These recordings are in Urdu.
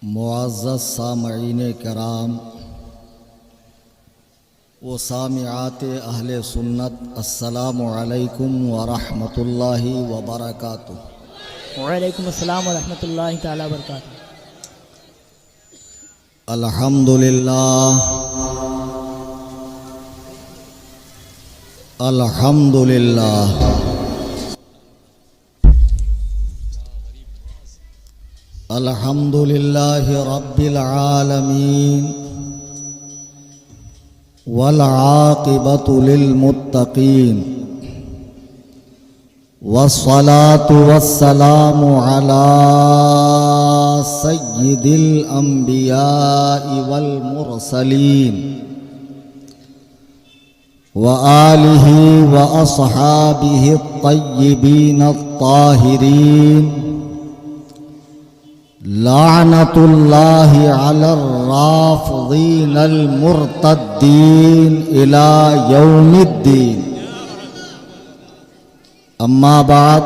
معزز سامعین کرام و سامعات اہل سنت، السلام علیکم ورحمۃ اللہ وبرکاتہ۔ وعلیکم السلام ورحمۃ اللہ تعالی وبرکاتہ۔ الحمدللہ الحمدللہ الحمدللہ رب العالمین والعاقبۃ للمتقین والصلاة والسلام علی سید الانبیاء والمرسلین وآلہ واصحابہ الطیبین الطاہرین لعنت اللہ علی الرافضین المرتدین الی یوم الدین۔ اما بعد،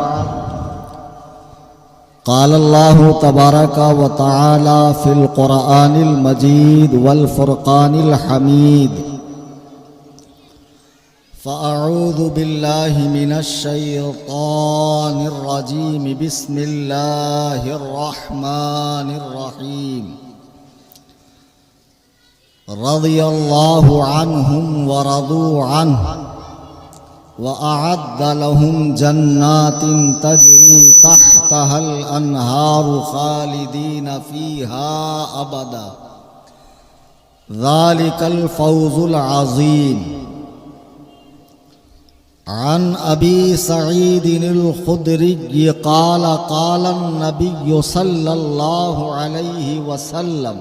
قال اللہ تبارک و تعالی فی القرآن المجید والفرقان الحمید، فأعوذ باللہ من الشیطان الرجیم، بسم اللہ الرحمن الرحیم۔ رضی اللہ عنہم ورضوا عنہ وأعد لهم جنات تجری تحتها الأنہار خالدین فیہا ابدا، ذلک الفوز العظیم۔ عن ابی سعید الخدری قال قال النبی صلی اللہ علیہ وسلم،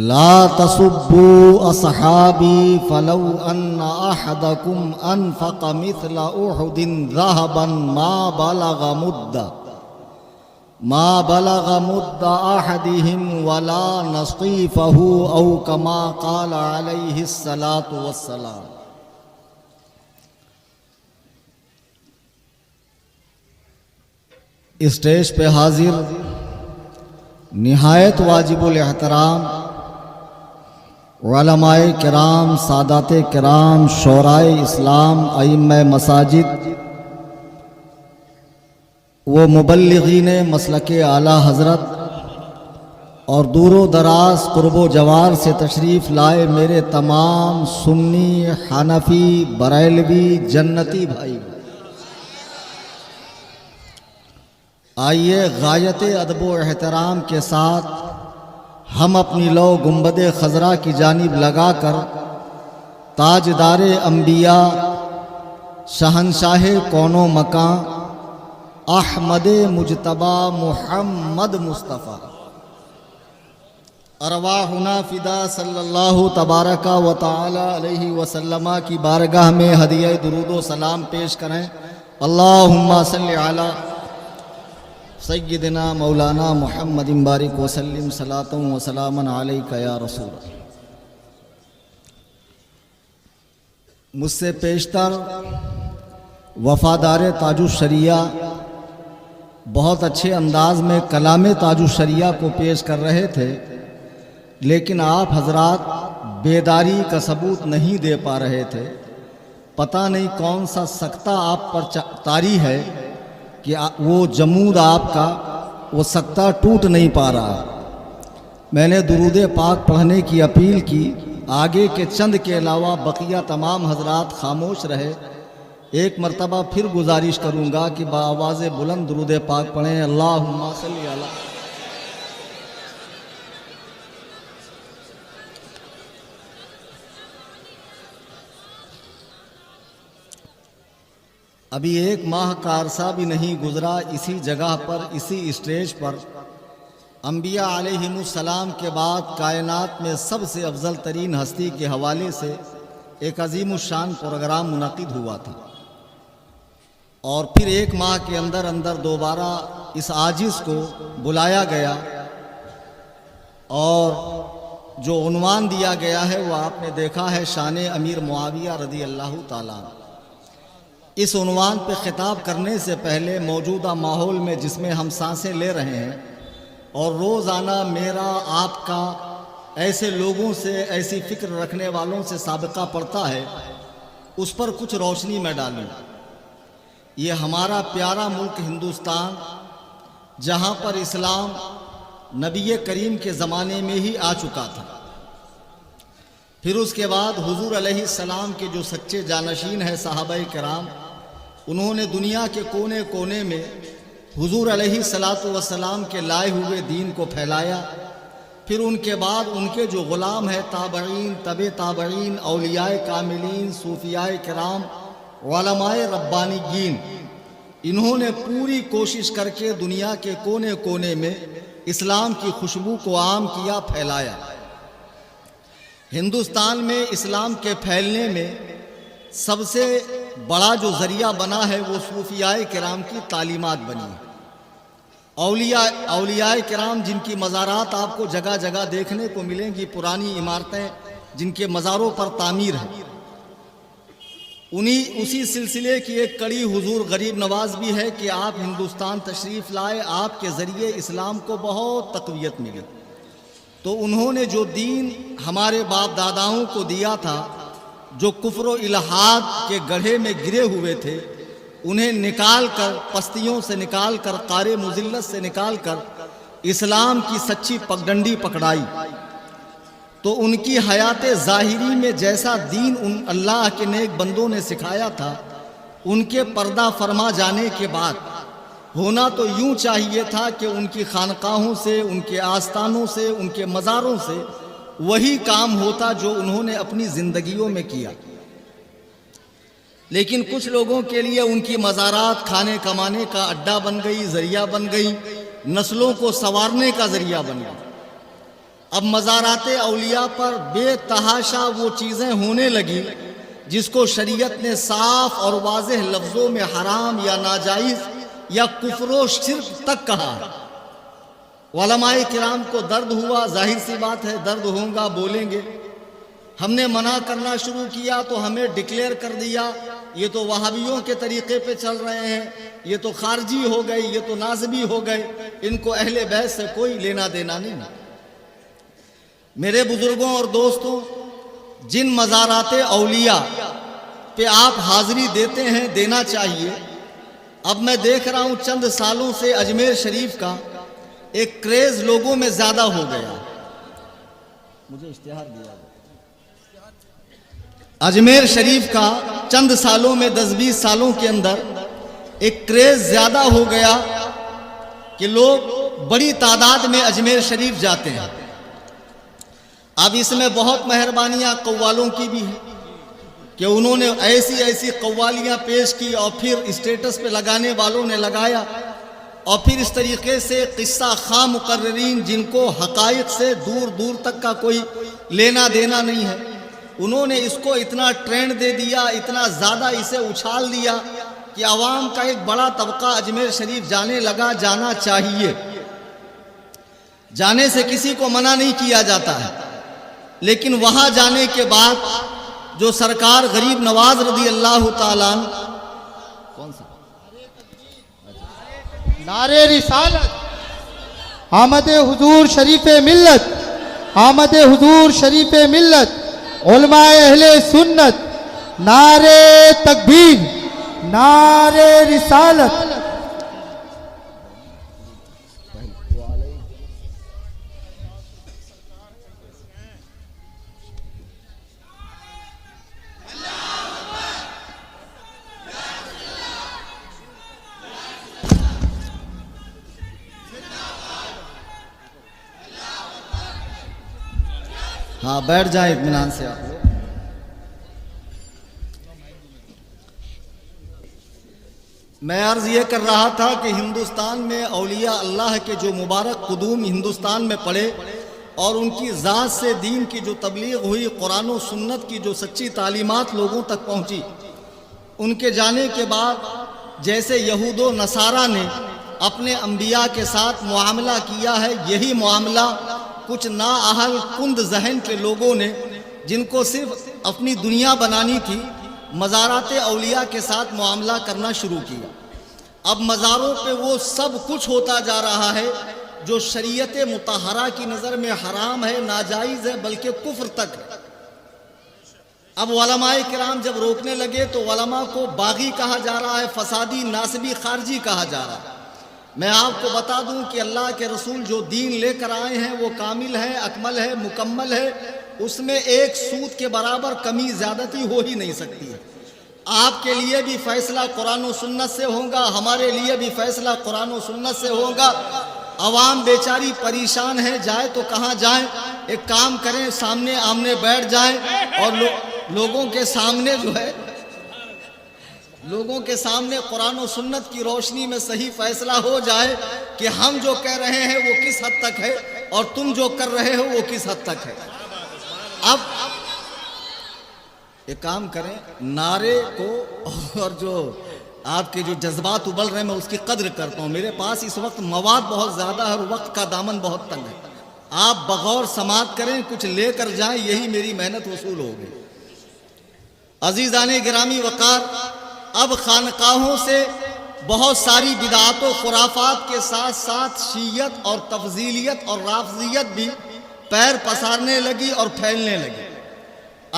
لا تسبوا اصحابی فلو ان احدکم انفق مثل احد ذهبا ما بلغ مد احدهم ولا نصيفه او كما قال علیہ الصلاة والسلام۔ اسٹیج پہ حاضر نہایت واجب الاحترام علماء کرام، سادات کرام، شورائے اسلام، ائمہ مساجد و مبلغین مسلک اعلیٰ حضرت اور دور و دراز قرب و جوار سے تشریف لائے میرے تمام سنی، حنفی، بریلوی، جنتی بھائی، آئیے غایت ادب و احترام کے ساتھ ہم اپنی لو گنبد خضرا کی جانب لگا کر تاجدار انبیاء، شہنشاہ کون و مکان، احمد مجتبی محمد مصطفیٰ، ارواحنا فدا صلی اللہ تبارک و تعالی علیہ وسلم کی بارگاہ میں ہدیہ درود و سلام پیش کریں۔ اللہم صلی علی سیدنا مولانا محمد بارک وسلم، صلاۃ و سلاما علیک یا رسول اللہ۔ مجھ سے پیشتر وفادار تاج الشریعہ بہت اچھے انداز میں کلام تاج الشریعہ کو پیش کر رہے تھے، لیکن آپ حضرات بیداری کا ثبوت نہیں دے پا رہے تھے۔ پتہ نہیں کون سا سکتہ آپ پر طاری ہے کہ وہ جمود آپ کا وہ سکتہ ٹوٹ نہیں پا رہا۔ میں نے درود پاک پڑھنے کی اپیل کی، آگے کے چند کے علاوہ بقیہ تمام حضرات خاموش رہے۔ ایک مرتبہ پھر گزارش کروں گا کہ بآواز بلند درود پاک پڑھیں۔ اللہم صلی علی۔ ابھی ایک ماہ کا عرصہ بھی نہیں گزرا، اسی جگہ پر، اسی اسٹیج پر انبیاء علیہم السلام کے بعد کائنات میں سب سے افضل ترین ہستی کے حوالے سے ایک عظیم الشان پروگرام منعقد ہوا تھا، اور پھر ایک ماہ کے اندر دوبارہ اس عاجز کو بلایا گیا، اور جو عنوان دیا گیا ہے وہ آپ نے دیکھا ہے، شان امیر معاویہ رضی اللہ تعالیٰ عنہ۔ اس عنوان پہ خطاب کرنے سے پہلے موجودہ ماحول میں جس میں ہم سانسیں لے رہے ہیں، اور روزانہ میرا آپ کا ایسے لوگوں سے، ایسی فکر رکھنے والوں سے سابقہ پڑتا ہے، اس پر کچھ روشنی میں ڈالوں۔ یہ ہمارا پیارا ملک ہندوستان، جہاں پر اسلام نبی کریم کے زمانے میں ہی آ چکا تھا، پھر اس کے بعد حضور علیہ السلام کے جو سچے جانشین ہیں صحابہ کرام، انہوں نے دنیا کے کونے کونے میں حضور علیہ السلام کے لائے ہوئے دین کو پھیلایا۔ پھر ان کے بعد ان کے جو غلام ہیں، تابعین، تبع تابعین، اولیاء کاملین، صوفیاء کرام، علماء ربانیین، انہوں نے پوری کوشش کر کے دنیا کے کونے کونے میں اسلام کی خوشبو کو عام کیا، پھیلایا۔ ہندوستان میں اسلام کے پھیلنے میں سب سے بڑا جو ذریعہ بنا ہے وہ صوفیاء کرام کی تعلیمات بنی۔ اولیاء کرام جن کی مزارات آپ کو جگہ جگہ دیکھنے کو ملیں گی، پرانی عمارتیں جن کے مزاروں پر تعمیر ہے، اسی سلسلے کی ایک کڑی حضور غریب نواز بھی ہے کہ آپ ہندوستان تشریف لائے، آپ کے ذریعے اسلام کو بہت تقویت ملی۔ تو انہوں نے جو دین ہمارے باپ داداؤں کو دیا تھا، جو کفر و الحاد کے گڑھے میں گرے ہوئے تھے، انہیں نکال کر، پستیوں سے نکال کر، قار مذلت سے نکال کر اسلام کی سچی پگڈنڈی پکڑائی۔ تو ان کی حیات ظاہری میں جیسا دین ان اللہ کے نیک بندوں نے سکھایا تھا، ان کے پردہ فرما جانے کے بعد ہونا تو یوں چاہیے تھا کہ ان کی خانقاہوں سے، ان کے آستانوں سے، ان کے مزاروں سے وہی کام ہوتا جو انہوں نے اپنی زندگیوں میں کیا۔ لیکن کچھ لوگوں کے لیے ان کی مزارات کھانے کمانے کا اڈا بن گئی، ذریعہ بن گئی، نسلوں کو سنوارنے کا ذریعہ بن گئی۔ اب مزارات اولیاء پر بے تحاشا وہ چیزیں ہونے لگی جس کو شریعت نے صاف اور واضح لفظوں میں حرام یا ناجائز یا کفر و شرک تک کہا ہے۔ علماء کرام کو درد ہوا، ظاہر سی بات ہے، درد ہوگا، بولیں گے۔ ہم نے منع کرنا شروع کیا تو ہمیں ڈکلیئر کر دیا یہ تو وہابیوں کے طریقے پہ چل رہے ہیں، یہ تو خارجی ہو گئے، یہ تو نازبی ہو گئے، ان کو اہل بیت سے کوئی لینا دینا نہیں۔ میرے بزرگوں اور دوستوں، جن مزارات اولیاء پہ آپ حاضری دیتے ہیں، دینا چاہیے۔ اب میں دیکھ رہا ہوں چند سالوں سے اجمیر شریف کا ایک کریز لوگوں میں زیادہ ہو گیا۔ مجھے اشتہار دیا۔ اجمیر شریف کا چند سالوں میں 10-20 سالوں کے اندر ایک کریز زیادہ ہو گیا کہ لوگ بڑی تعداد میں اجمیر شریف جاتے ہیں۔ اب اس میں بہت مہربانیاں قوالوں کی بھی ہیں کہ انہوں نے ایسی قوالیاں پیش کی اور پھر اسٹیٹس پہ لگانے والوں نے لگایا، اور پھر اس طریقے سے قصہ خواہ مقررین جن کو حقائق سے دور دور تک کا کوئی لینا دینا نہیں ہے، انہوں نے اس کو اتنا ٹرینڈ دے دیا، اتنا زیادہ اسے اچھال دیا کہ عوام کا ایک بڑا طبقہ اجمیر شریف جانے لگا۔ جانا چاہیے، جانے سے کسی کو منع نہیں کیا جاتا ہے، لیکن وہاں جانے کے بعد جو سرکار غریب نواز رضی اللہ تعالیٰ عنہ، کون سا نعرے رسالت، آمد حضور شریف ملت، آمد حضور شریف ملت، علماء اہل سنت، نعرے تکبیر، نعرے رسالت۔ ہاں بیٹھ جائیں اطمینان سے آپ لوگ۔ میں عرض یہ کر رہا تھا کہ ہندوستان میں اولیاء اللہ کے جو مبارک قدوم ہندوستان میں پڑے اور ان کی ذات سے دین کی جو تبلیغ ہوئی، قرآن و سنت کی جو سچی تعلیمات لوگوں تک پہنچی، ان کے جانے کے بعد جیسے یہود و نصارہ نے اپنے انبیاء کے ساتھ معاملہ کیا ہے، یہی معاملہ کچھ نااہل کند ذہن کے لوگوں نے، جن کو صرف اپنی دنیا بنانی تھی، مزارات اولیاء کے ساتھ معاملہ کرنا شروع کیا۔ اب مزاروں پہ وہ سب کچھ ہوتا جا رہا ہے جو شریعت مطہرہ کی نظر میں حرام ہے، ناجائز ہے، بلکہ کفر تک ہے۔ اب علماء کرام جب روکنے لگے تو علماء کو باغی کہا جا رہا ہے، فسادی، ناسبی، خارجی کہا جا رہا ہے۔ میں آپ کو بتا دوں کہ اللہ کے رسول جو دین لے کر آئے ہیں وہ کامل ہے، اکمل ہے، مکمل ہے، اس میں ایک سود کے برابر کمی زیادتی ہو ہی نہیں سکتی ہے۔ آپ کے لیے بھی فیصلہ قرآن و سنت سے ہوگا، ہمارے لیے بھی فیصلہ قرآن و سنت سے ہوگا۔ عوام بیچاری پریشان ہے، جائے تو کہاں جائیں؟ ایک کام کریں، سامنے آمنے بیٹھ جائیں اور لوگوں کے سامنے جو ہے، لوگوں کے سامنے قرآن و سنت کی روشنی میں صحیح فیصلہ ہو جائے کہ ہم جو کہہ رہے ہیں وہ کس حد تک ہے اور تم جو کر رہے ہو وہ کس حد تک ہے۔ اب ایک کام کریں، نعرے کو اور جو آپ کے جو جذبات ابل رہے ہیں میں اس کی قدر کرتا ہوں، میرے پاس اس وقت مواد بہت زیادہ ہے اور وقت کا دامن بہت تنگ ہے، آپ بغور سماعت کریں، کچھ لے کر جائیں، یہی میری محنت وصول ہوگی۔ عزیزان گرامی وقار، اب خانقاہوں سے بہت ساری بدعات و خرافات کے ساتھ ساتھ شیعت اور تفضیلیت اور رافضیت بھی پیر پسارنے لگی اور پھیلنے لگی۔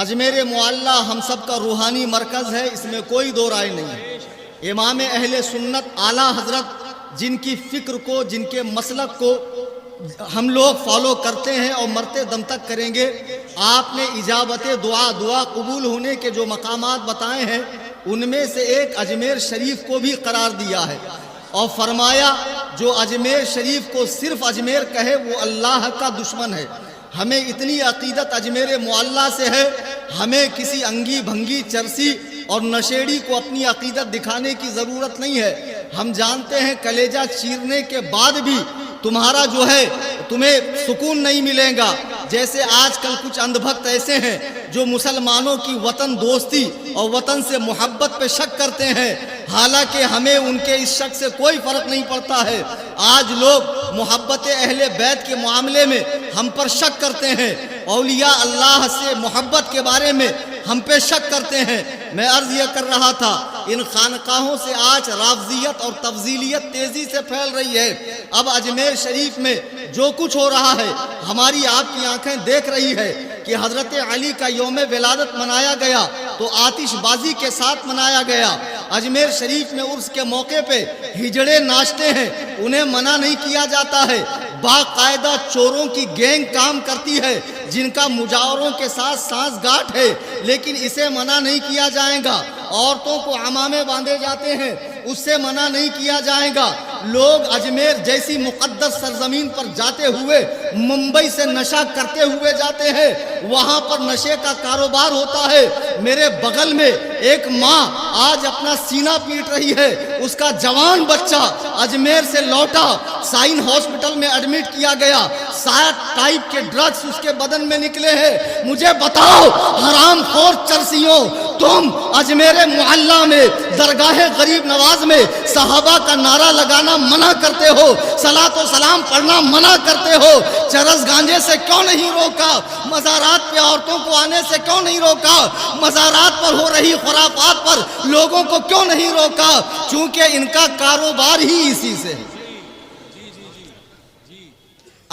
اجمیر معلیٰ ہم سب کا روحانی مرکز ہے، اس میں کوئی دو رائے نہیں ہے۔ امام اہل سنت اعلیٰ حضرت جن کی فکر کو، جن کے مسلک کو ہم لوگ فالو کرتے ہیں اور مرتے دم تک کریں گے، آپ نے اجابت دعا قبول ہونے کے جو مقامات بتائے ہیں ان میں سے ایک اجمیر شریف کو بھی قرار دیا ہے اور فرمایا جو اجمیر شریف کو صرف اجمیر کہے وہ اللہ کا دشمن ہے۔ ہمیں اتنی عقیدت اجمیر معلیٰ سے ہے، ہمیں کسی انگی بھنگی چرسی اور نشیڑی کو اپنی عقیدت دکھانے کی ضرورت نہیں ہے۔ ہم جانتے ہیں کلیجہ چیرنے کے بعد بھی تمہارا جو ہے تمہیں سکون نہیں ملے گا۔ جیسے آج کل کچھ اندھ بھکت ایسے ہیں جو مسلمانوں کی وطن دوستی اور وطن سے محبت پہ شک کرتے ہیں، حالانکہ ہمیں ان کے اس شک سے کوئی فرق نہیں پڑتا ہے۔ آج لوگ محبت اہل بیت کے معاملے میں ہم پر شک کرتے ہیں، اولیاء اللہ سے محبت کے بارے میں ہم پہ شک کرتے ہیں۔ میں عرض یہ کر رہا تھا، ان خانقاہوں سے آج رافضیت اور تفضیلیت تیزی سے پھیل رہی ہے۔ اب اجمیر شریف میں جو کچھ ہو رہا ہے، ہماری آپ کی آنکھیں دیکھ رہی ہے کہ حضرت علی کا یوم ولادت منایا گیا تو آتش بازی کے ساتھ منایا گیا۔ اجمیر شریف میں عرس کے موقع پہ ہجڑے ناچتے ہیں، انہیں منع نہیں کیا جاتا ہے۔ باقاعدہ چوروں کی گینگ کام کرتی ہے جن کا مجاوروں کے ساتھ سانس گاٹھ ہے، لیکن اسے منع نہیں کیا جائے گا۔ عورتوں کو عمامے باندھے جاتے ہیں، اس سے منع نہیں کیا جائے گا۔ لوگ اجمیر جیسی مقدس سرزمین پر جاتے ہوئے ممبئی سے نشہ کرتے ہوئے جاتے ہیں، وہاں پر نشے کا کاروبار ہوتا ہے۔ میرے بغل میں ایک ماں آج اپنا سینہ پیٹ رہی ہے، اس کا جوان بچہ اجمیر سے لوٹا، سائن ہاسپٹل میں ایڈمٹ کیا گیا، 60 ٹائپ کے ڈرگز اس کے بدن میں نکلے ہیں۔ مجھے بتاؤ حرام خور چرسیوں، تم اجمیر معلیٰ میں درگاہ غریب نواز میں صحابہ کا نعرہ لگانا منع کرتے ہو، صلاۃ و سلام پڑھنا منع کرتے ہو، چرس گانجے سے کیوں نہیں روکا؟ مزارات پہ عورتوں کو آنے سے کیوں نہیں روکا؟ مزارات پر ہو رہی خرافات پر لوگوں کو کیوں نہیں روکا؟ چونکہ ان کا کاروبار ہی اسی سے ہے۔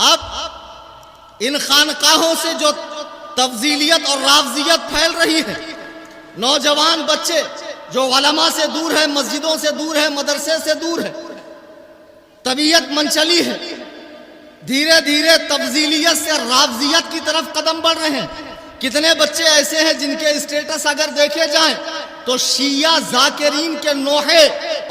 اب ان خانقاہوں سے جو تفضیلیت اور رافضیت پھیل رہی ہے، نوجوان بچے جو علماء سے دور ہے، مسجدوں سے دور ہے، مدرسے سے دور ہے، طبیعت منچلی ہے، دھیرے دھیرے تفضیلیت سے رافضیت کی طرف قدم بڑھ رہے ہیں۔ کتنے بچے ایسے ہیں جن کے اسٹیٹس اگر دیکھے جائیں تو شیعہ ذاکرین کے نوحے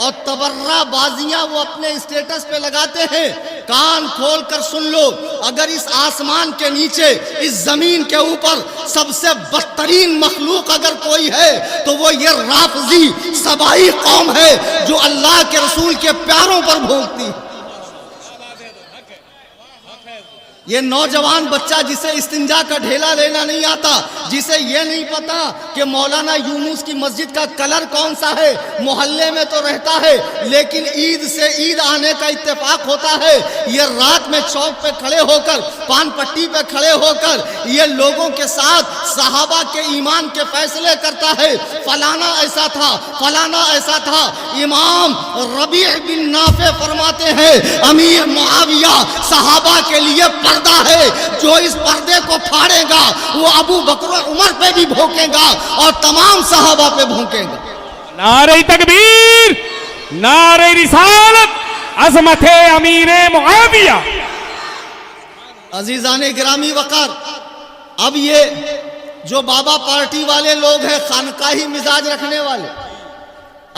اور تبرہ بازیاں وہ اپنے اسٹیٹس پہ لگاتے ہیں۔ کان کھول کر سن لو، اگر اس آسمان کے نیچے، اس زمین کے اوپر سب سے بدترین مخلوق اگر کوئی ہے تو وہ یہ رافضی سبائی قوم ہے جو اللہ کے رسول کے پیاروں پر بھونکتی ہے۔ یہ نوجوان بچہ جسے استنجا کا ڈھیلا لینا نہیں آتا، جسے یہ نہیں پتا کہ مولانا یونس کی مسجد کا کلر کون سا ہے، محلے میں تو رہتا ہے لیکن عید سے عید آنے کا اتفاق ہوتا ہے، یہ رات میں چوک پہ کھڑے ہو کر، پان پٹی پہ کھڑے ہو کر یہ لوگوں کے ساتھ صحابہ کے ایمان کے فیصلے کرتا ہے، فلانا ایسا تھا، فلانا ایسا تھا۔ امام ربیع بن نافع فرماتے ہیں امیر معاویہ صحابہ کے لیے پردہ ہے، جو اس پردے کو پھاڑے گا وہ ابو بکر و عمر پہ بھی بھونکے گا اور تمام صحابہ پہ بھونکے گا۔ نعرہ تکبیر، نعرہ رسالت، عظمت امیر معاویہ۔ عزیزان گرامی وقار، اب یہ جو بابا پارٹی والے لوگ ہیں، خانقاہی مزاج رکھنے والے،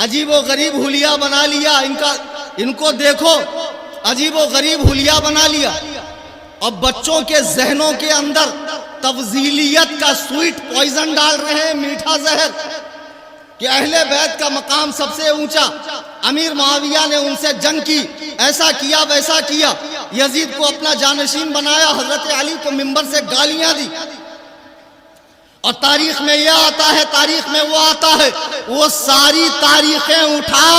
عجیب و غریب حلیہ بنا لیا، ان کو دیکھو، عجیب و غریب حلیہ بنا لیا، اور بچوں کے ذہنوں کے اندر تفضیلیت کا سویٹ پوائزن ڈال رہے ہیں، میٹھا زہر، کہ اہل بیت کا مقام سب سے اونچا، امیر معاویہ نے ان سے جنگ کی، ایسا کیا ویسا کیا، یزید کو اپنا جانشین بنایا، حضرت علی کو منبر سے گالیاں دی، اور تاریخ میں یہ آتا ہے، تاریخ میں وہ آتا ہے، وہ ساری تاریخیں اٹھا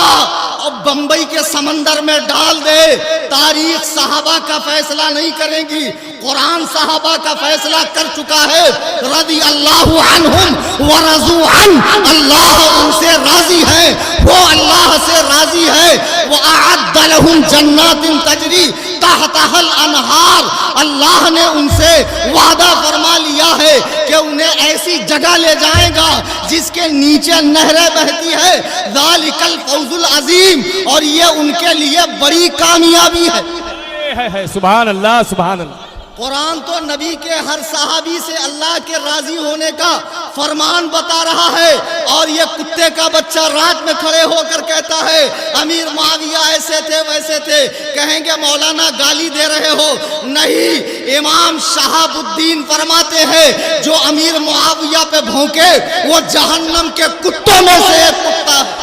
اور بمبئی کے سمندر میں ڈال دے، تاریخ صحابہ کا فیصلہ نہیں کرے گی، قرآن صحابہ کا فیصلہ کر چکا ہے، رضی اللہ عنہم ورضوا عنہ، اللہ ان سے راضی ہے، وہ اللہ سے راضی ہے، وَأَعَدَّ لَهُمْ جَنَّاتٍ تَجْرِي تَحْتَهَا الْأَنْهَارُ، اللہ نے ان سے وعدہ فرما لیا ہے کہ انہیں ایسی جگہ لے جائے گا جس کے نیچے نہریں بہتی ہے، ذَلِكَ الْفَوْزُ الْعَظِيمُ، اور یہ ان کے لیے بڑی کامیابی ہے۔ سبحان اللہ، سبحان اللہ۔ قرآن تو نبی کے ہر صحابی سے اللہ کے راضی ہونے کا فرمان بتا رہا ہے، اور یہ کتے کا بچہ رات میں کھڑے ہو کر کہتا ہے امیر معاویہ ایسے تھے ویسے تھے، کہیں گے مولانا گالی دے رہے ہو، نہیں، امام شہاب الدین فرماتے ہیں جو امیر معاویہ پہ بھونکے وہ جہنم کے کتوں میں سے ایک کتا ہے۔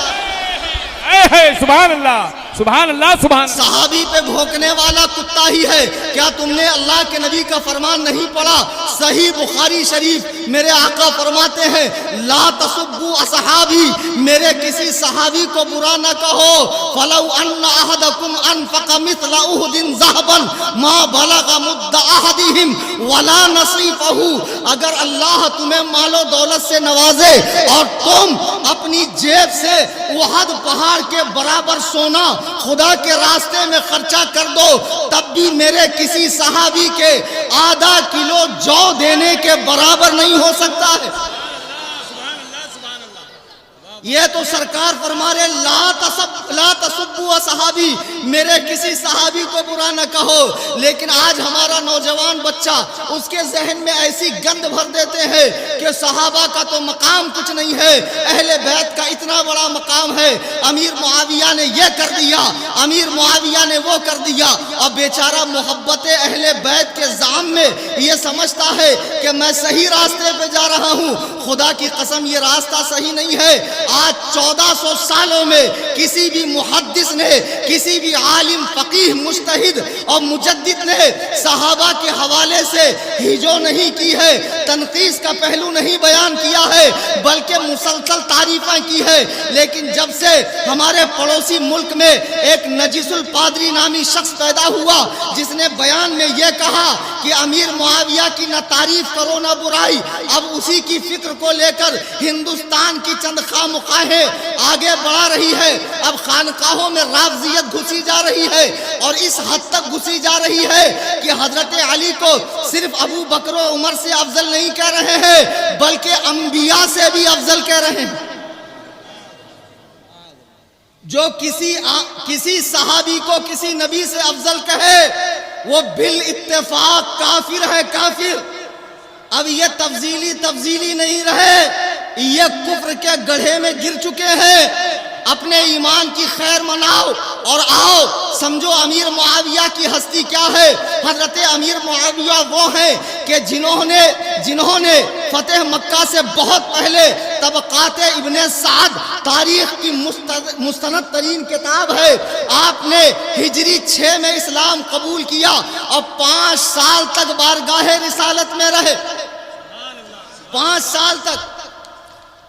سبحان اللہ، سبحان اللہ، سبحان اللہ۔ صحابی پہ بھونکنے والا کتا ہی ہے۔ کیا تم نے اللہ کے نبی کا فرمان نہیں پڑھا؟ صحیح بخاری شریف میرے آقا فرماتے ہیں لا تسبوا اصحابی، میرے کسی صحابی کو برا نہ کہو، فلو ان احدکم انفق مثل احد ذهبا ما بلغ مد احدهم ولا نصیفہ، اگر اللہ تمہیں مال و دولت سے نوازے اور تم اپنی جیب سے احد پہاڑ کے برابر سونا خدا کے راستے میں خرچہ کر دو، تب بھی میرے کسی صحابی کے آدھا کلو جو دینے کے برابر نہیں ہو سکتا ہے۔ یہ تو سرکار فرما رہے لا تسبوا صحابی، میرے کسی صحابی کو برا نہ کہو، لیکن آج ہمارا نوجوان بچہ اس کے ذہن میں ایسی گند بھر دیتے ہیں کہ صحابہ کا تو مقام کچھ نہیں ہے، اہل بیت کا اتنا بڑا مقام ہے، امیر معاویہ نے یہ کر دیا، امیر معاویہ نے وہ کر دیا، اور بیچارہ محبت اہل بیت کے زعم میں یہ سمجھتا ہے کہ میں صحیح راستے پہ جا رہا ہوں، خدا کی قسم یہ راستہ صحیح نہیں ہے۔ آج 1400 سالوں میں کسی بھی محدث نے، کسی بھی عالم فقیہ مجتہد اور مجدد نے صحابہ کے حوالے سے ہجو نہیں کی ہے، تنقیص کا پہلو نہیں بیان کیا ہے، بلکہ مسلسل تعریفیں کی ہے، لیکن جب سے ہمارے پڑوسی ملک میں ایک نجیس الپادری نامی شخص پیدا ہوا جس نے بیان میں یہ کہا کہ امیر معاویہ کی نہ تعریف کرو نہ برائی، اب اسی کی فکر کو لے کر ہندوستان کی چند خامخواہیں آگے بڑھا رہی ہے، اب خانقاہوں میں رافضیت گھسی جا رہی ہے، اور اس حد تک گھسی جا رہی ہے کہ حضرت علی کو صرف ابو بکر و عمر سے افضل نہیں کہہ رہے ہیں بلکہ انبیاء سے بھی افضل کہہ رہے ہیں۔ جو کسی صحابی کو کسی نبی سے افضل کہے وہ بالاتفاق کافر ہے، کافر۔ اب یہ تفضیلی نہیں رہے، یہ کفر کے گڑھے میں گر چکے ہیں۔ اپنے ایمان کی خیر مناؤ اور آؤ سمجھو امیر معاویہ کی ہستی کیا ہے۔ حضرت امیر معاویہ وہ ہیں کہ جنہوں نے فتح مکہ سے بہت پہلے طبقات ابن سعد تاریخ کی مستند ترین کتاب ہے، آپ نے ہجری 6 میں اسلام قبول کیا اور 5 سال تک بارگاہ رسالت میں رہے، 5 سال تک۔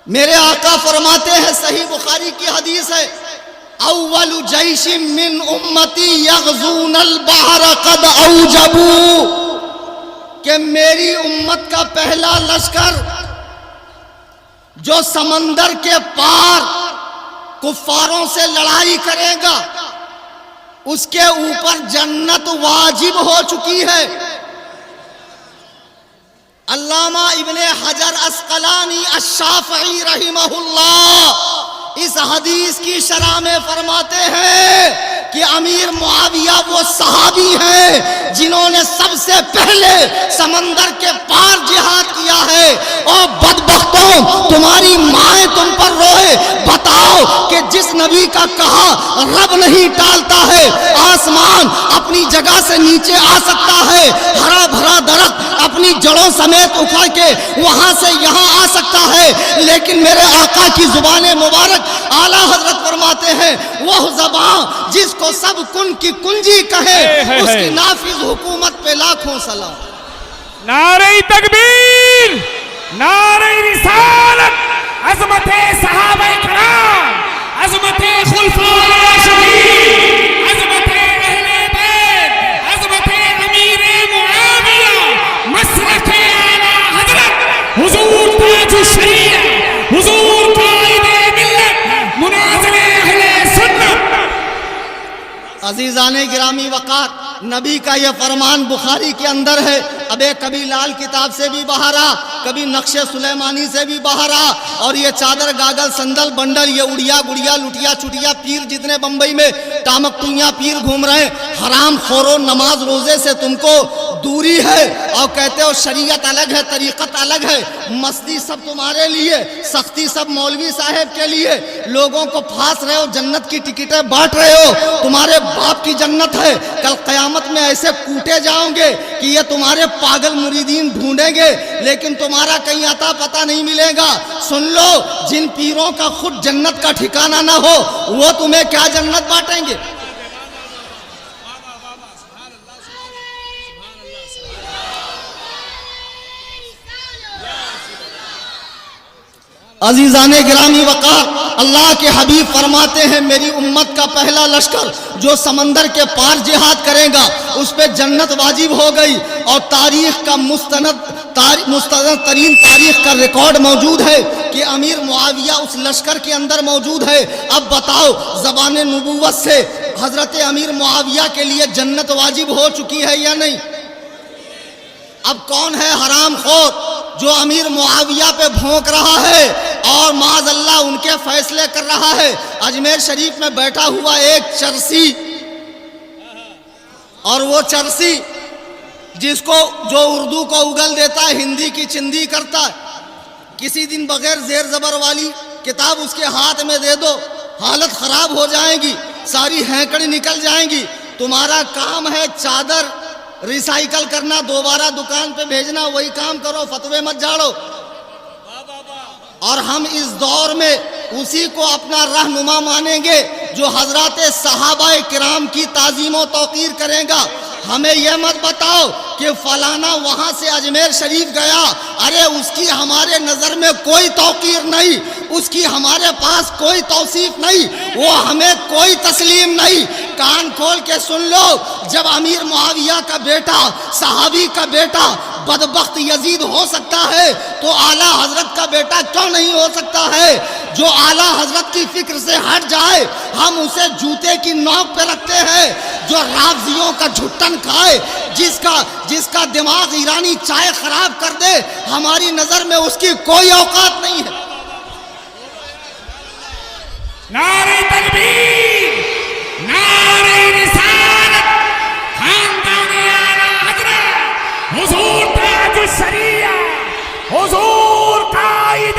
میرے آقا فرماتے ہیں، صحیح بخاری کی حدیث ہے، اول جیش من امتی یغزون البحر قد اوجبوا، کہ میری امت کا پہلا لشکر جو سمندر کے پار کفاروں سے لڑائی کرے گا اس کے اوپر جنت واجب ہو چکی ہے۔ علامہ ابن حجر عسقلانی الشافعی رحمہ اللہ اس حدیث کی شرح میں فرماتے ہیں کہ امیر معاویہ وہ صحابی ہیں جنہوں نے سب سے پہلے سمندر کے پار جہاد کیا ہے۔ اور بدبختوں، تمہاری مائیں تم پر روئے، بتاؤ کہ جس نبی کا کہا رب نہیں ٹالتا ہے، آسمان اپنی جگہ سے نیچے آ سکتا ہے، ہرا بھرا درخت اپنی جڑوں سمیت اکھڑ کے وہاں سے یہاں آ سکتا ہے، لیکن میرے آقا کی زبان مبارک اعلیٰ حضرت فرماتے ہیں وہ زبان جس کو سب کن کی کنجی کہے اس کی نافذ حکومت پہ لاکھوں سلام۔ نعرہ تکبیر، نعرہ رسالت، عظمت صحابہ کرام، عظمت خلفاء راشدین، عظمت اہل بیت، عظمت امیر معاویہ، مسلک اعلیٰ حضرت حضور تاج الشریعہ، حضور قائد ملت، مناظر اہل سنت۔ عزیزان گرامی وقار، نبی کا یہ فرمان بخاری کے اندر ہے، ابے کبھی لال کتاب سے بھی باہر آ، کبھی نقش سلیمانی سے بھی باہر آ، اور یہ چادر گاگل سندل بنڈل، یہ اڑیا گڑیا لٹیا چٹیا پیر جتنے بمبئی میں ٹامک ٹوئیاں پیر گھوم رہے ہیں، حرام خورو، نماز روزے سے تم کو دوری ہے، اور کہتے ہو شریعت الگ ہے، طریقت الگ ہے، مستی سب تمہارے لیے، سختی سب مولوی صاحب کے لیے، لوگوں کو پھانس رہے ہو، جنت کی ٹکٹیں بانٹ رہے ہو، تمہارے باپ کی جنت ہے، کل قیامت میں ایسے کوٹے جاؤں گے کہ یہ تمہارے پاگل مریدین ڈھونڈیں گے، لیکن تمہارا کہیں عطا پتہ نہیں ملے گا۔ سن لو، جن پیروں کا خود جنت کا ٹھکانہ نہ ہو وہ تمہیں کیا جنت بانٹیں گے۔ عزیزان گرامی وقار، اللہ کے حبیب فرماتے ہیں میری امت کا پہلا لشکر جو سمندر کے پار جہاد کرے گا اس پہ جنت واجب ہو گئی، اور تاریخ کا مستند ترین تاریخ کا ریکارڈ موجود ہے کہ امیر معاویہ اس لشکر کے اندر موجود ہے۔ اب بتاؤ، زبان نبوت سے حضرت امیر معاویہ کے لیے جنت واجب ہو چکی ہے یا نہیں؟ اب کون ہے حرام خور جو امیر معاویہ پہ بھونک رہا ہے اور معاذ اللہ ان کے فیصلے کر رہا ہے؟ اجمیر شریف میں بیٹھا ہوا ایک چرسی، اور وہ چرسی جس کو جو اردو کو اگل دیتا ہے، ہندی کی چندی کرتا ہے، کسی دن بغیر زیر زبر والی کتاب اس کے ہاتھ میں دے دو، حالت خراب ہو جائے گی، ساری ہینکڑی نکل جائیں گی۔ تمہارا کام ہے چادر ریسائیکل کرنا، دوبارہ دکان پہ بھیجنا، وہی کام کرو، فتوے مت جھاڑو۔ اور ہم اس دور میں اسی کو اپنا رہنما مانیں گے جو حضرات صحابہ کرام کی تعظیم و توقیر کرے گا۔ ہمیں یہ مت بتاؤ کہ فلانا وہاں سے اجمیر شریف گیا، ارے اس کی ہمارے نظر میں کوئی توقیر نہیں، اس کی ہمارے پاس کوئی توصیف نہیں، وہ ہمیں کوئی تسلیم نہیں۔ کان کھول کے سن لو، جب امیر معاویہ کا بیٹا، صحابی کا بیٹا بدبخت یزید ہو سکتا ہے تو اعلیٰ حضرت کا بیٹا کیوں نہیں ہو سکتا ہے؟ جو اعلیٰ حضرت کی فکر سے ہٹ جائے ہم اسے جوتے کی نوک پہ رکھتے ہیں، جو رافضیوں کا جھٹن کھائے، جس کا دماغ ایرانی چائے خراب کر دے، ہماری نظر میں اس کی کوئی اوقات نہیں ہے۔ نعرہ تکبیر، نعرہ رسالت، خاندان اعلیٰ حضرت حضور تاج الشریعہ، حضور قائد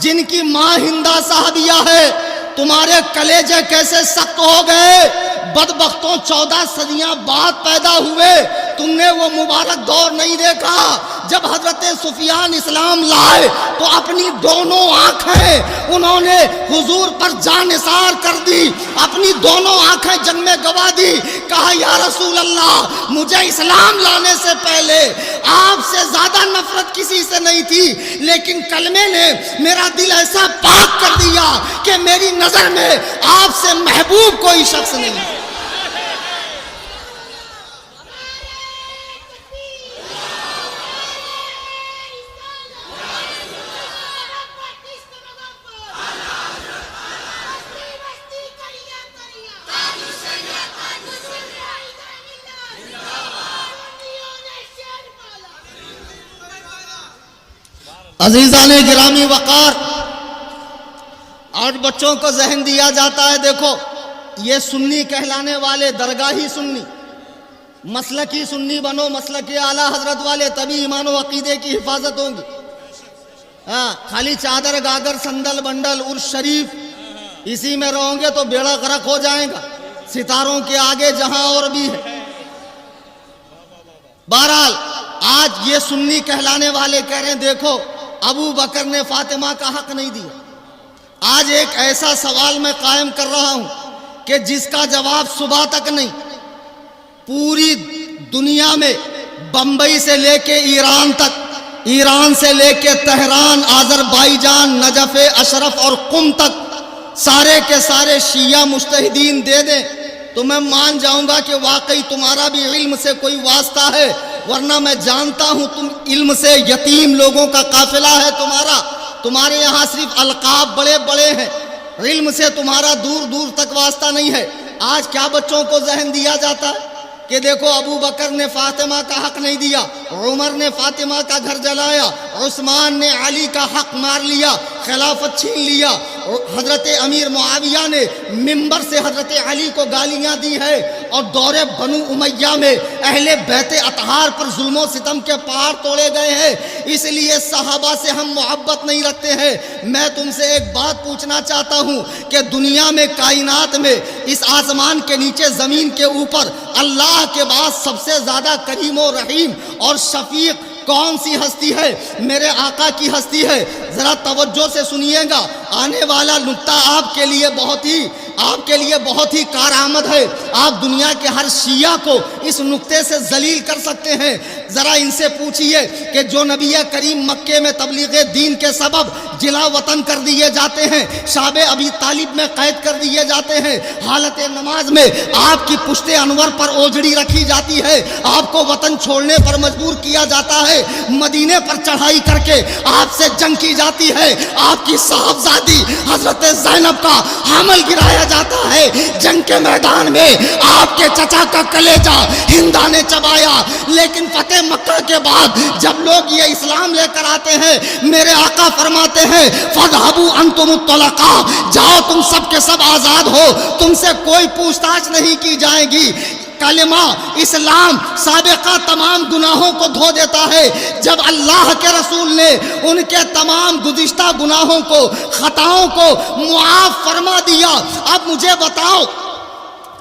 جن کی ماں ہندا صاحبیہ ہے، تمہارے کلیجے کیسے سخت ہو گئے؟ بدبختوں 14 صدیاں بعد پیدا ہوئے، تم نے وہ مبارک دور نہیں دیکھا جب حضرت سفیان اسلام لائے تو اپنی دونوں آنکھیں انہوں نے حضور پر جان نثار کر دی، اپنی دونوں آنکھیں جنگ میں گوا دی۔ کہا یا رسول اللہ، مجھے اسلام لانے سے پہلے آپ سے زیادہ نفرت کسی سے نہیں تھی، لیکن کلمے نے میرا دل ایسا پاک کر دیا کہ میری نظر میں آپ سے محبوب کوئی شخص نہیں۔ عزیزان گرامی وقار، آج بچوں کو ذہن دیا جاتا ہے، دیکھو یہ سنی کہلانے والے درگاہی سنی، مسلکی سنی بنو، مسلکی اعلیٰ حضرت والے، تبھی ایمان و عقیدے کی حفاظت ہوگی۔ ہاں، خالی چادر گاگر سندل بنڈل عرس شریف اسی میں رہو گے تو بیڑا غرق ہو جائے گا، ستاروں کے آگے جہاں اور بھی ہے۔ بہرحال آج یہ سنی کہلانے والے کہہ رہے ہیں دیکھو ابو بکر نے فاطمہ کا حق نہیں دیا۔ آج ایک ایسا سوال میں قائم کر رہا ہوں کہ جس کا جواب صبح تک نہیں، پوری دنیا میں بمبئی سے لے کے ایران تک، ایران سے لے کے تہران، آذربائیجان، نجف اشرف اور قم تک سارے کے سارے شیعہ مجتہدین دے دیں تو میں مان جاؤں گا کہ واقعی تمہارا بھی علم سے کوئی واسطہ ہے، ورنہ میں جانتا ہوں تم علم سے یتیم لوگوں کا قافلہ ہے تمہارا، تمہارے یہاں صرف القاب بڑے بڑے ہیں، علم سے تمہارا دور دور تک واسطہ نہیں ہے۔ آج کیا بچوں کو ذہن دیا جاتا ہے کہ دیکھو ابو بکر نے فاطمہ کا حق نہیں دیا، عمر نے فاطمہ کا گھر جلایا، عثمان نے علی کا حق مار لیا، خلافت چھین لیا، حضرت امیر معاویہ نے منبر سے حضرت علی کو گالیاں دی ہے، اور دور بنو امیہ میں اہل بیت اطہار پر ظلم و ستم کے پہاڑ توڑے گئے ہیں۔ اس لیے صحابہ سے ہم محبت نہیں رکھتے ہیں۔ میں تم سے ایک بات پوچھنا چاہتا ہوں کہ دنیا میں، کائنات میں، اس آسمان کے نیچے، زمین کے اوپر اللہ کے بعد سب سے زیادہ کریم و رحیم اور شفیق کون سی ہستی ہے؟ میرے آقا کی ہستی ہے۔ ذرا توجہ سے سنیے گا، آنے والا نکتہ آپ کے لیے بہت ہی کارآمد ہے۔ آپ دنیا کے ہر شیعہ کو اس نکتے سے ذلیل کر سکتے ہیں۔ ذرا ان سے پوچھئے کہ جو نبی کریم مکے میں تبلیغ دین کے سبب جلا وطن کر دیے جاتے ہیں، شاب ابی طالب میں قید کر دیے جاتے ہیں، حالت نماز میں آپ کی پشت انور پر اوجڑی رکھی جاتی ہے، آپ کو وطن چھوڑنے پر مجبور کیا جاتا ہے، مدینے پر چڑھائی کر کے آپ سے جنگ کی جاتی ہے، آپ کی صاحبزادی حضرت زینب کا حمل گرایا جاتا ہے، جنگ کے میدان میں آپ کے چچا کا کلیجہ ہندا نے چبایا، لیکن فتح مکہ کے بعد جب لوگ یہ اسلام لے کر آتے ہیں، میرے آقا فرماتے ہیں فَاذْهَبُوا أَنْتُمُ الطُّلَقَاء، جاؤ تم سب کے سب آزاد ہو، تم سے کوئی پوچھ تاچھ نہیں کی جائے گی۔ کلمہ اسلام سابقہ تمام گناہوں کو دھو دیتا ہے۔ جب اللہ کے رسول نے ان کے تمام گزشتہ گناہوں کو، خطاؤں کو معاف فرما دیا، اب مجھے بتاؤ،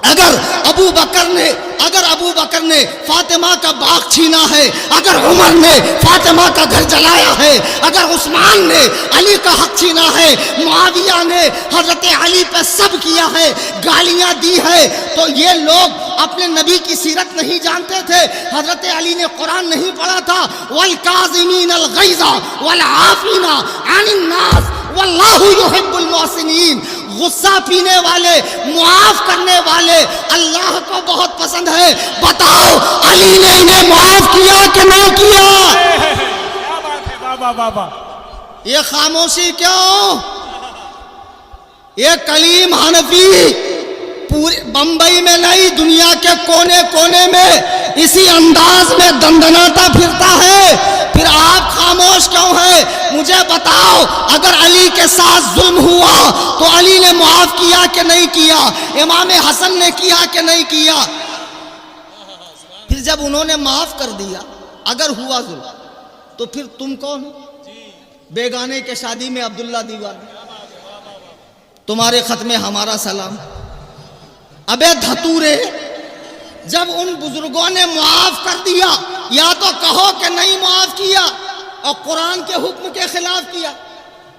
اگر ابو بکر نے فاطمہ کا باغ چھینا ہے، اگر عمر نے فاطمہ کا گھر جلایا ہے، اگر عثمان نے علی کا حق چھینا ہے، معاویہ نے حضرت علی پہ سب کیا ہے، گالیاں دی ہے، تو یہ لوگ اپنے نبی کی سیرت نہیں جانتے تھے؟ حضرت علی نے قرآن نہیں پڑھا تھا؟ وَالْكَاظِمِينَ الْغَيْظَ وَالْعَافِينَ عَنِ النَّاسِ وَاللَّهُ يُحِبُّ الْمُحْسِنِينَ۔ غصہ پینے والے، معاف کرنے والے اللہ کو بہت پسند ہے۔ بتاؤ علی نے انہیں معاف کیا کہ نہ کیا؟ کیا بات ہے، بابا بابا، یہ خاموشی کیوں؟ یہ کلیم حنفی پوری بمبئی میں نہیں، دنیا کے کونے کونے میں اسی انداز میں دندناتا پھرتا ہے، پھر آپ خاموش کیوں ہیں؟ مجھے بتاؤ، اگر علی کے ساتھ ظلم ہوا تو علی نے معاف کیا کہ نہیں کیا؟ امام حسن نے کیا کہ نہیں کیا؟ پھر جب انہوں نے معاف کر دیا، اگر ہوا ظلم، تو پھر تم کون ہو؟ بیگانے کے شادی میں عبداللہ دیوانی، تمہارے خط میں ہمارا سلام۔ ابے دھتورے، جب ان بزرگوں نے معاف کر دیا، یا تو کہو کہ نہیں معاف کیا اور قرآن کے حکم کے خلاف کیا۔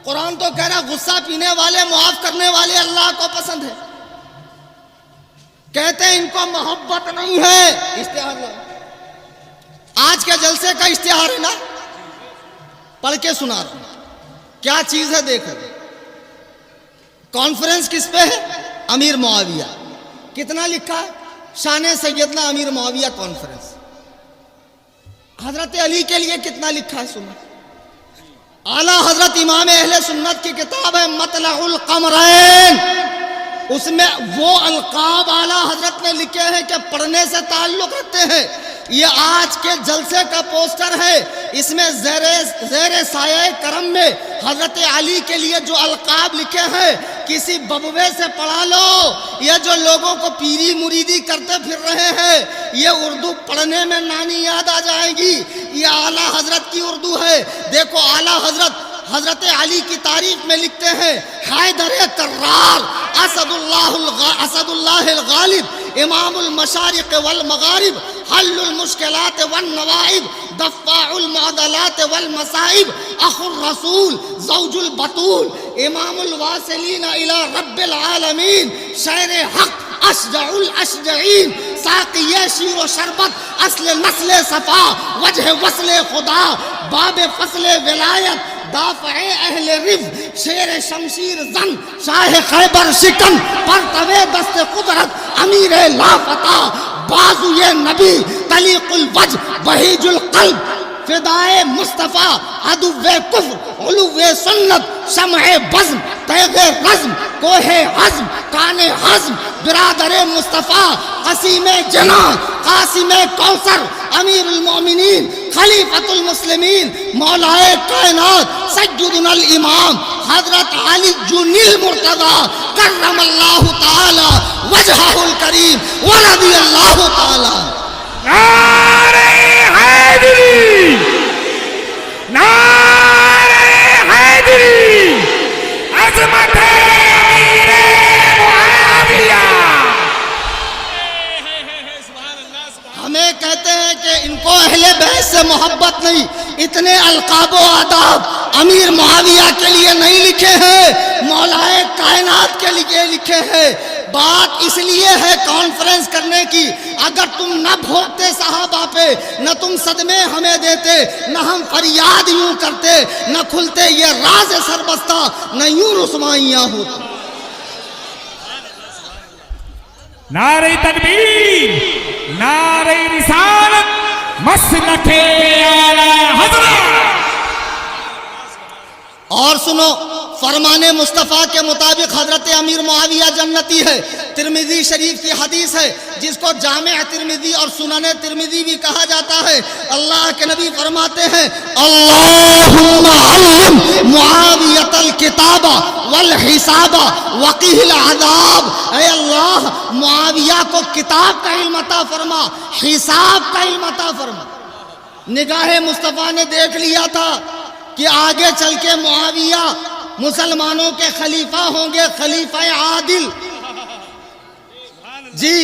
قرآن تو کہہ رہا غصہ پینے والے، معاف کرنے والے اللہ کو پسند ہے۔ کہتے ہیں ان کو محبت نہیں ہے، اشتہار لاؤ۔ آج کے جلسے کا اشتہار ہے نا، پڑھ کے سنا رہا ہوں کیا چیز ہے، دیکھو۔ کانفرنس کس پہ ہے؟ امیر معاویہ۔ کتنا لکھا ہے؟ شان سیدنا امیر معاویہ کانفرنس۔ حضرت علی کے لیے کتنا لکھا ہے سنو۔ اعلیٰ حضرت امام اہل سنت کی کتاب ہے مطلع القمرین، اس میں وہ القاب اعلیٰ حضرت نے لکھے ہیں کہ پڑھنے سے تعلق رکھتے ہیں۔ یہ آج کے جلسے کا پوسٹر ہے، اس میں زیر سایہ کرم میں حضرت علی کے لیے جو القاب لکھے ہیں کسی ببوے سے پڑھا لو۔ یہ جو لوگوں کو پیری مریدی کرتے پھر رہے ہیں، یہ اردو پڑھنے میں نانی یاد آ جائے گی۔ یہ اعلیٰ حضرت کی اردو ہے۔ دیکھو اعلیٰ حضرت علی کی تعریف میں لکھتے ہیں حیدر کرار، اسد اللہ الغالب، امام المشارق والمغارب، حل المشکلات والنوائب، دفاع المعضلات والمصائب، اخو الرسول، زوج البطول، امام الواصلین الى رب العالمین، شیر حق، اشجع الاشجعین، ساقی شیر و شربت، اصل نسل صفا، وجہ وصل خدا، باب فصل ولایت، دافع اہل رفض، شیر شمشیر زن، شاہ خیبر شکن، پرتوے دست قدرت، امیر لافتہ، بازوئے نبی، طلیق الوجہ، بہیج القلب، فدائے مصطفیٰ، عدو کفر، علو سنت، شمع بزم، تیغ رزم، کوہ عزم، کان حزم، برادر مصطفیٰ، قسیم جناں، قاسم کوثر، امیر المومنین، خلیفۃ المسلمین، مولائے کائنات، سیدنا الامام حضرت علی جنی المرتضی کرم اللہ تعالی وجہہ الکریم ورضی اللہ تعالی۔ نعرہ حیدری، نعرہ حیدری، عظمت امیر معاویہ۔ ہمیں کہتے ہیں کہ ان کو اہل بیت سے محبت نہیں، اتنے القاب و آداب امیر معاویہ کے لیے نہیں لکھے ہیں، مولائے کائنات کے لیے لکھے ہیں۔ بات اس لیے ہے کانفرنس کرنے کی، اگر تم نہ بھوکتے صحابہ پہ، نہ تم صدمے ہمیں دیتے، نہ ہم فریاد یوں کرتے، نہ کھلتے یہ راز سربستہ، نہ یوں رسوائیاں ہوتی۔ نعرہ تکبیر، نعرہ رسالت، مسلک اعلیٰ حضرت۔ اور سنو، فرمان مصطفیٰ کے مطابق حضرت امیر معاویہ جنتی ہے۔ ترمذی شریف کی حدیث ہے جس کو جامع ترمذی اور سنن ترمذی بھی کہا جاتا ہے۔ اللہ کے نبی فرماتے ہیں اللہم علم معاویۃ الکتاب والحساب وقیہ العذاب۔ اے اللہ معاویہ کو کتاب کا علم عطا فرما، حساب کا علم عطا فرما۔ نگاہ مصطفیٰ نے دیکھ لیا تھا کہ آگے چل کے معاویہ مسلمانوں کے خلیفہ ہوں گے، خلیفہ عادل۔ جی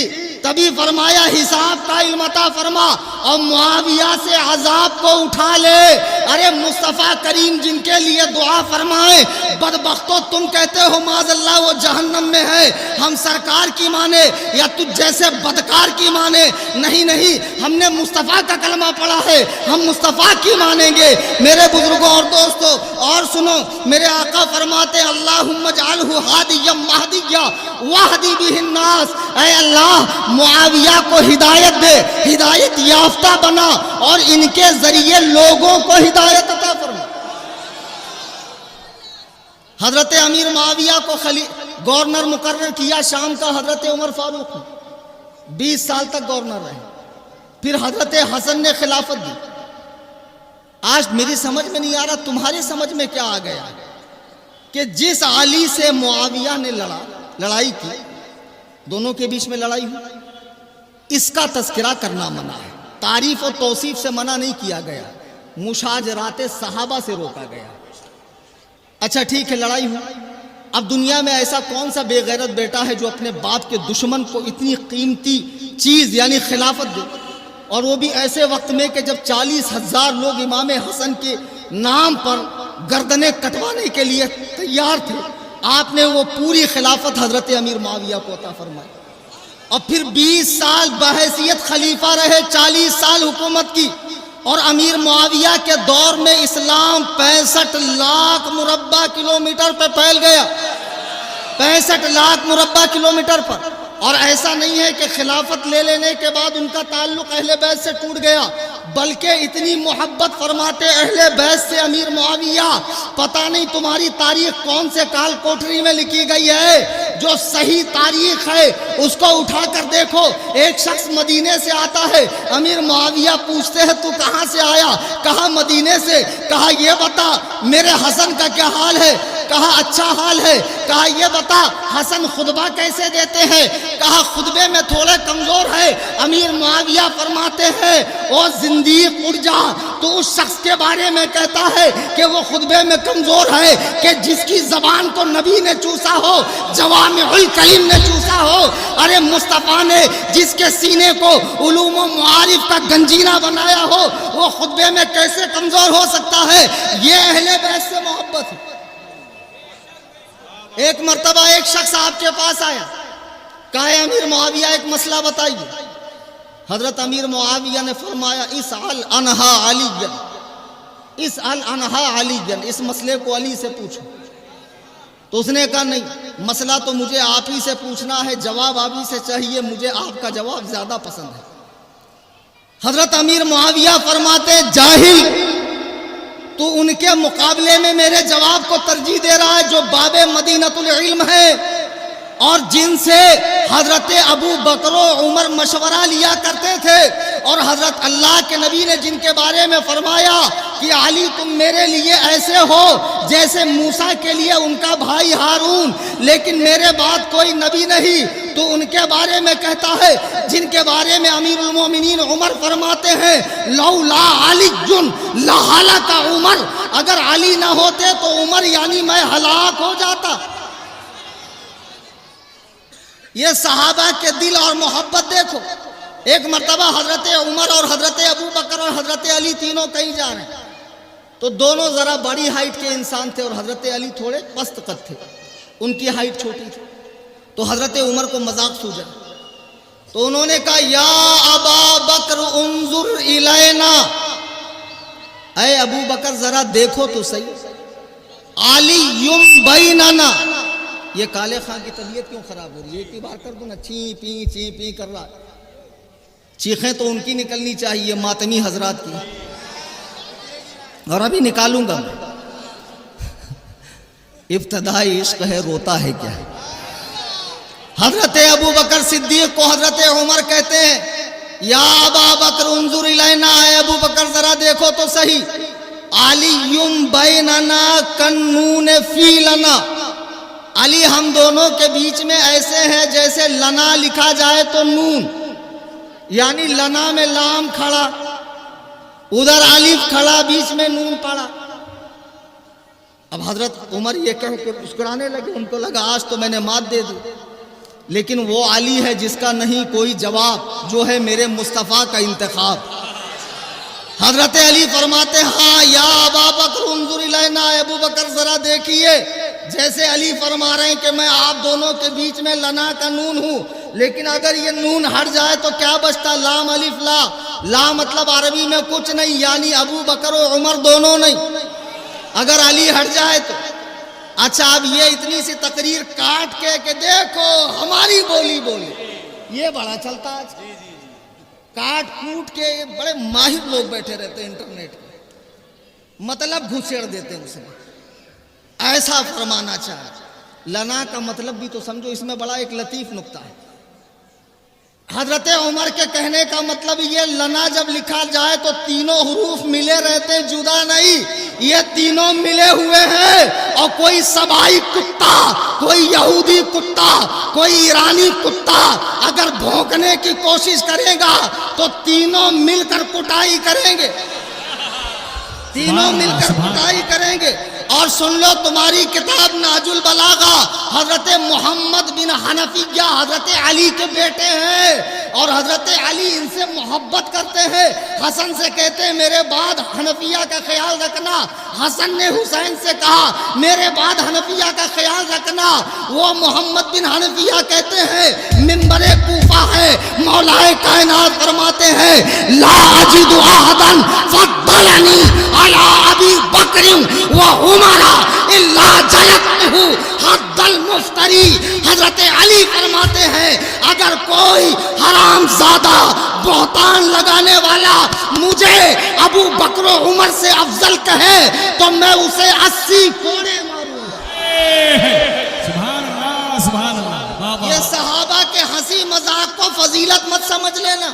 تبھی فرمایا حساب کا علم عطا فرما اور معاویہ سے عذاب کو اٹھا لے۔ ارے مصطفیٰ کریم جن کے لیے دعا فرمائے، بدبختو تم کہتے ہو معاذ اللہ وہ جہنم میں ہے، ہم سرکار کی مانے یا تجھ جیسے بدکار کی مانے؟ نہیں نہیں، ہم نے مصطفیٰ کا کلمہ پڑھا ہے، ہم مصطفیٰ کی مانیں گے۔ میرے بزرگوں اور دوستو اور سنو، میرے آقا فرماتے ہیں اللہم اجعلہ ہادیا مہدیا واہدی بہ الناس۔ اے اللہ معاویہ کو ہدایت دے، ہدایت یافتہ بنا اور ان کے ذریعے لوگوں کو ہدایت عطا فرما۔ حضرت امیر معاویہ کو گورنر مقرر کیا شام کا حضرت عمر فاروق نے، 20 سال تک گورنر رہے۔ پھر حضرت حسن نے خلافت دی۔ آج میری سمجھ میں نہیں آ رہا تمہاری سمجھ میں کیا آ گیا کہ جس علی سے معاویہ نے لڑائی کی، دونوں کے بیچ میں لڑائی ہوئی، اس کا تذکرہ کرنا منع ہے، تعریف و توصیف سے منع نہیں کیا گیا، مشاجرات صحابہ سے روکا گیا۔ اچھا ٹھیک ہے لڑائی ہوئی. اب دنیا میں ایسا کون سا بے غیرت بیٹا ہے جو اپنے باپ کے دشمن کو اتنی قیمتی چیز یعنی خلافت دے, اور وہ بھی ایسے وقت میں کہ جب 40,000 لوگ امام حسن کے نام پر گردنیں کٹوانے کے لیے تیار تھے. آپ نے وہ پوری خلافت حضرت امیر معاویہ کو عطا فرمائی, اور پھر 20 سال بحیثیت خلیفہ رہے, 40 سال حکومت کی. اور امیر معاویہ کے دور میں اسلام 65 لاکھ مربع کلومیٹر پہ پھیل گیا, 65 لاکھ مربع کلومیٹر پر. اور ایسا نہیں ہے کہ خلافت لے لینے کے بعد ان کا تعلق اہل بیت سے ٹوٹ گیا, بلکہ اتنی محبت فرماتے اہل بیت سے امیر معاویہ, پتہ نہیں تمہاری تاریخ کون سے کال کوٹری میں لکھی گئی ہے, جو صحیح تاریخ ہے اس کو اٹھا کر دیکھو. ایک شخص مدینے سے آتا ہے, امیر معاویہ پوچھتے ہیں تو کہاں سے آیا؟ کہا مدینے سے. کہا یہ بتا میرے حسن کا کیا حال ہے؟ کہا اچھا حال ہے. کہا یہ بتا حسن خطبہ کیسے دیتے ہیں؟ کہا خطبے میں تھوڑے کمزور ہے. امیر معاویہ فرماتے ہیں او زندیق اٹھ جا, تو اس شخص کے بارے میں کہتا ہے کہ وہ خطبے میں کمزور ہے کہ جس کی زبان کو نبی نے چوسا ہو, جوامع الکلم نے چوسا ہو. ارے مصطفیٰ نے جس کے سینے کو علوم و معارف کا گنجینہ بنایا ہو, وہ خطبے میں کیسے کمزور ہو سکتا ہے؟ یہ اہل بیت سے محبت ہے. ایک مرتبہ ایک شخص آپ کے پاس آیا, کہا امیر معاویہ ایک مسئلہ بتائیے. حضرت امیر معاویہ نے فرمایا اسأل عنہا علی, اسأل عنہا علی, اس مسئلے کو علی سے پوچھو. تو اس نے کہا نہیں, مسئلہ تو مجھے آپ ہی سے پوچھنا ہے, جواب آپ ہی سے چاہیے, مجھے آپ کا جواب زیادہ پسند ہے. حضرت امیر معاویہ فرماتے جاہل, تو ان کے مقابلے میں میرے جواب کو ترجیح دے رہا ہے جو باب مدینۃ العلم ہے, اور جن سے حضرت ابو بکر و عمر مشورہ لیا کرتے تھے, اور حضرت اللہ کے نبی نے جن کے بارے میں فرمایا کہ علی تم میرے لیے ایسے ہو جیسے موسیٰ کے لیے ان کا بھائی ہارون, لیکن میرے بعد کوئی نبی نہیں. تو ان کے بارے میں کہتا ہے جن کے بارے میں امیر المومنین عمر فرماتے ہیں لولا علی لہلک عمر, اگر علی نہ ہوتے تو عمر یعنی میں ہلاک ہو جاتا. یہ صحابہ کے دل اور محبت دیکھو. ایک مرتبہ حضرت عمر اور حضرت ابو بکر اور حضرت علی تینوں کہیں جا رہے ہیں, تو دونوں ذرا بڑی ہائٹ کے انسان تھے, اور حضرت علی تھوڑے پست قد تھے, ان کی ہائٹ چھوٹی تھی. تو حضرت عمر کو مذاق سوجا, تو انہوں نے کہا یا ابا بکر انظر الینا, اے ابو بکر ذرا دیکھو تو صحیح, علی بیننا. یہ کالے خان کی طبیعت کیوں خراب ہو رہی ہے؟ ایک ہی بار کر دوں نا, چی پی کر رہا. چیخیں تو ان کی نکلنی چاہیے, ماتمی حضرات کی, اور ابھی نکالوں گا میں. ابتدائی عشق ہے, روتا ہے کیا؟ حضرت ابو بکر صدیق کو حضرت عمر کہتے ہیں یا ابا بکر انظر الینا, اے ابو بکر ذرا دیکھو تو صحیح, علی بیننا کنون فی لنا, علی ہم دونوں کے بیچ میں ایسے ہیں جیسے لنا لکھا جائے تو نون, یعنی لنا میں لام کھڑا, ادھر الف کھڑا, بیچ میں نون پڑا. اب حضرت عمر یہ کہہ کے مسکرانے لگے, ان کو لگا آج تو میں نے مات دے دی, لیکن وہ علی ہے جس کا نہیں کوئی جواب, جو ہے میرے مصطفیٰ کا انتخاب. حضرت علی فرماتے ہاں یا ابا بکر انظر الینا, ابو بکر ذرا دیکھیے, جیسے علی فرما رہے ہیں کہ میں آپ دونوں کے بیچ میں لنا کا نون ہوں, لیکن اگر یہ نون ہٹ جائے تو کیا بچتا؟ لام الف لا. لا مطلب عربی میں کچھ نہیں, یعنی ابو بکر و عمر دونوں نہیں, اگر علی ہٹ جائے تو. اچھا اب یہ اتنی سی تقریر کاٹ کے کہ دیکھو ہماری بولی بولے, یہ بڑا چلتا ہے. کاٹ کوٹ کے بڑے ماہر لوگ بیٹھے رہتے ہیں انٹرنیٹ پہ, مطلب گھسیڑ دیتے ہیں اسے. ایسا فرمانا چاہے, لنا کا مطلب بھی تو سمجھو, اس میں بڑا ایک لطیف نکتہ ہے. حضرت عمر کے کہنے کا مطلب یہ لنا جب لکھا جائے تو تینوں حروف ملے رہتے, جدا نہیں. یہ تینوں ملے ہوئے ہیں, اور کوئی سبائی کتا, کوئی یہودی کتا, کوئی ایرانی کتا اگر بھونکنے کی کوشش کرے گا تو تینوں مل کر کٹائی کریں گے. تینوں مل کر پٹائی کریں گے. اور سن لو تمہاری کتاب نہج البلاغہ حضرت محمد بن حنفیہ حضرت علی کے بیٹے ہیں اور حضرت علی ان سے محبت کرتے ہیں. حسن سے کہتے ہیں میرے بعد حنفیہ کا خیال رکھنا. حسن نے حسین سے کہا میرے بعد حنفیہ کا خیال رکھنا. وہ محمد بن حنفیہ کہتے ہیں منبر کوفہ ہے مولا کائنات فرماتے ہیں لا اجد احدا فضلنی علی ابی بکر وعمر الا جلدته حد المفتری. حضرت علی فرماتے ہیں اگر کوئی حرام زادہ بہتان لگانے والا مجھے ابو بکر و عمر سے افضل کہے تو میں اسے 80 کوڑے ماروں گا. سبحان اللہ سبحان اللہ. بابا یہ صحابہ کے ہنسی مذاق کو فضیلت مت سمجھ لینا.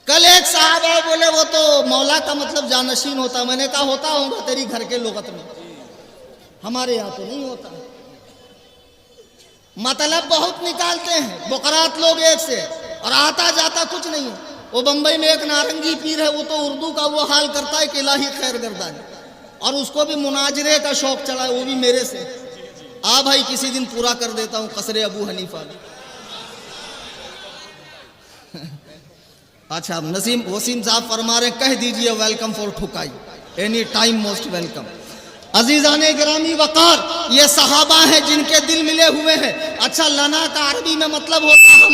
کل ایک صحابہ بولے وہ تو مولا کا مطلب جانشین ہوتا. میں نے کہا ہوتا ہوں گا تیری گھر کے لغت میں, ہمارے یہاں تو نہیں ہوتا. مطلب بہت نکالتے ہیں بقرات لوگ ایک سے اور آتا جاتا کچھ نہیں ہے. وہ بمبئی میں ایک نارنگی پیر ہے وہ تو اردو کا وہ حال کرتا ہے کہ الہی خیر گردان, اور اس کو بھی مناظرے کا شوق چلا ہے وہ بھی میرے سے. آ بھائی کسی دن پورا کر دیتا ہوں قصر ابو حنیفہ میں. اچھا وسیم صاحب فرما رہے کہہ دیجئے ویلکم فور ٹھکائی اینی ٹائم موسٹ ویلکم. عزیزان گرامی وقار یہ صحابہ ہیں جن کے دل ملے ہوئے ہیں. اچھا لنا کا عربی میں مطلب ہوتا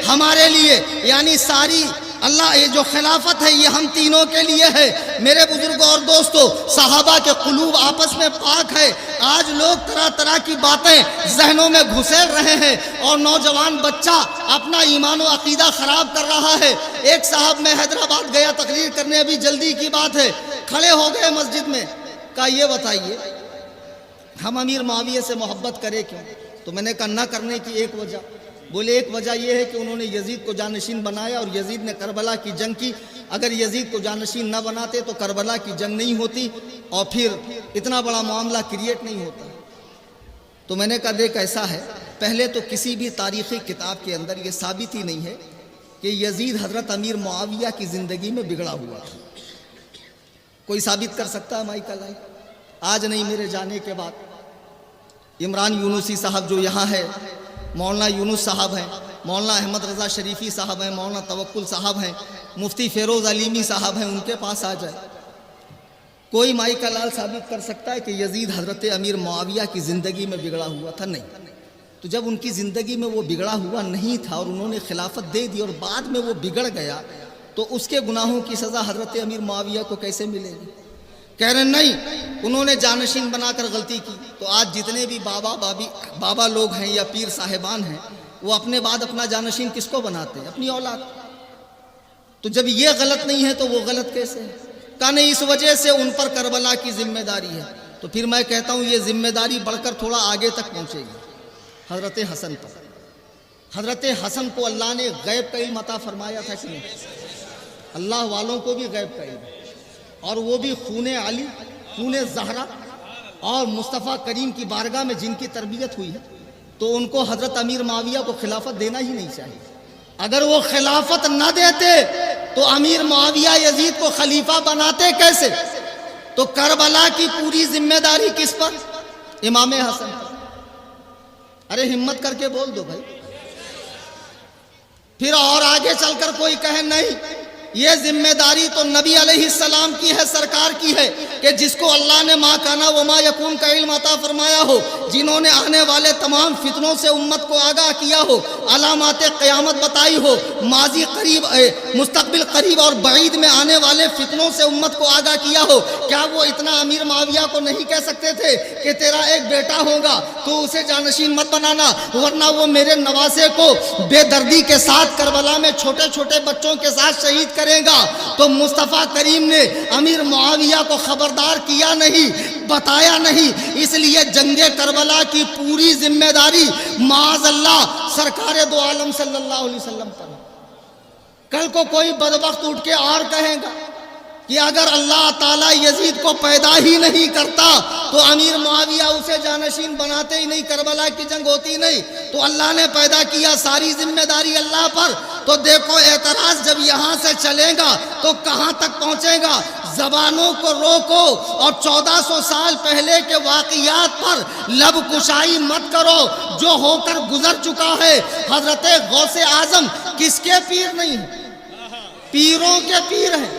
ہمارے لیے یعنی ساری اللہ یہ جو خلافت ہے یہ ہم تینوں کے لیے ہے. میرے بزرگوں اور دوستوں صحابہ کے قلوب آپس میں پاک ہے. آج لوگ طرح طرح کی باتیں ذہنوں میں گھسیل رہے ہیں اور نوجوان بچہ اپنا ایمان و عقیدہ خراب کر رہا ہے. ایک صاحب میں حیدرآباد گیا تقریر کرنے, ابھی جلدی کی بات ہے, کھڑے ہو گئے مسجد میں, کہا یہ بتائیے ہم امیر معاویہ سے محبت کرے کیوں؟ تو میں نے کہا نہ کرنے کی ایک وجہ. بولے ایک وجہ یہ ہے کہ انہوں نے یزید کو جانشین بنایا اور یزید نے کربلا کی جنگ کی. اگر یزید کو جانشین نہ بناتے تو کربلا کی جنگ نہیں ہوتی اور پھر اتنا بڑا معاملہ کریٹ نہیں ہوتا. تو میں نے کہا دیکھ ایسا ہے, پہلے تو کسی بھی تاریخی کتاب کے اندر یہ ثابت ہی نہیں ہے کہ یزید حضرت امیر معاویہ کی زندگی میں بگڑا ہوا تھا. کوئی ثابت کر سکتا ہے مائی کا لائن؟ آج نہیں, میرے جانے کے بعد عمران یونسی صاحب جو یہاں ہے, مولانا یونس صاحب ہیں, مولانا احمد رضا شریفی صاحب ہیں, مولانا توکل صاحب ہیں, مفتی فیروز علیمی صاحب ہیں, ان کے پاس آ جائے. کوئی مائی کا لال ثابت کر سکتا ہے کہ یزید حضرت امیر معاویہ کی زندگی میں بگڑا ہوا تھا؟ نہیں. تو جب ان کی زندگی میں وہ بگڑا ہوا نہیں تھا اور انہوں نے خلافت دے دی اور بعد میں وہ بگڑ گیا تو اس کے گناہوں کی سزا حضرت امیر معاویہ کو کیسے ملے گی؟ کہہ رہے نہیں انہوں نے جانشین بنا کر غلطی کی. تو آج جتنے بھی بابا لوگ ہیں یا پیر صاحبان ہیں وہ اپنے بعد اپنا جانشین کس کو بناتے ہیں؟ اپنی اولاد. تو جب یہ غلط نہیں ہے تو وہ غلط کیسے ہے؟ کہ نہیں اس وجہ سے ان پر کربلا کی ذمہ داری ہے. تو پھر میں کہتا ہوں یہ ذمہ داری بڑھ کر تھوڑا آگے تک پہنچے گی حضرت حسن پر. حضرت حسن کو اللہ نے غیب کا علم عطا فرمایا تھا کہ نہیں؟ اللہ والوں کو بھی غیب کا علم, اور وہ بھی خون علی, خون زہرا اور مصطفیٰ کریم کی بارگاہ میں جن کی تربیت ہوئی ہے, تو ان کو حضرت امیر معاویہ کو خلافت دینا ہی نہیں چاہیے. اگر وہ خلافت نہ دیتے تو امیر معاویہ یزید کو خلیفہ بناتے کیسے؟ تو کربلا کی پوری ذمہ داری کس پر؟ امام حسن پر. ارے ہمت کر کے بول دو بھائی. پھر اور آگے چل کر کوئی کہے نہیں یہ ذمہ داری تو نبی علیہ السلام کی ہے, سرکار کی ہے, کہ جس کو اللہ نے ما کانا وما یکون کا علم عطا فرمایا ہو, جنہوں نے آنے والے تمام فتنوں سے امت کو آگاہ کیا ہو, علامات قیامت بتائی ہو, ماضی قریب مستقبل قریب اور بعید میں آنے والے فتنوں سے امت کو آگاہ کیا ہو. کیا وہ اتنا امیر معاویہ کو نہیں کہہ سکتے تھے کہ تیرا ایک بیٹا ہوگا تو اسے جانشین مت بنانا, ورنہ وہ میرے نواسے کو بے دردی کے ساتھ کربلا میں چھوٹے چھوٹے بچوں کے ساتھ شہید کرے گا؟ تو مصطفیٰ کریم نے امیر معاویہ کو خبردار کیا نہیں, بتایا نہیں, اس لیے جنگ کربلا کی پوری ذمہ داری معاذ اللہ سرکار دو عالم صلی اللہ علیہ وسلم پر. کل کو کوئی بدبخت اٹھ کے اور کہے گا کہ اگر اللہ تعالیٰ یزید کو پیدا ہی نہیں کرتا تو امیر معاویہ اسے جانشین بناتے ہی نہیں، کربلا کی جنگ ہوتی نہیں۔ تو اللہ نے پیدا کیا، ساری ذمہ داری اللہ پر۔ تو دیکھو اعتراض جب یہاں سے چلے گا تو کہاں تک پہنچے گا؟ زبانوں کو روکو اور 1400 سال پہلے کے واقعات پر لب کشائی مت کرو جو ہو کر گزر چکا ہے۔ حضرت غوث اعظم کس کے پیر نہیں ہیں؟ پیروں کے پیر ہیں،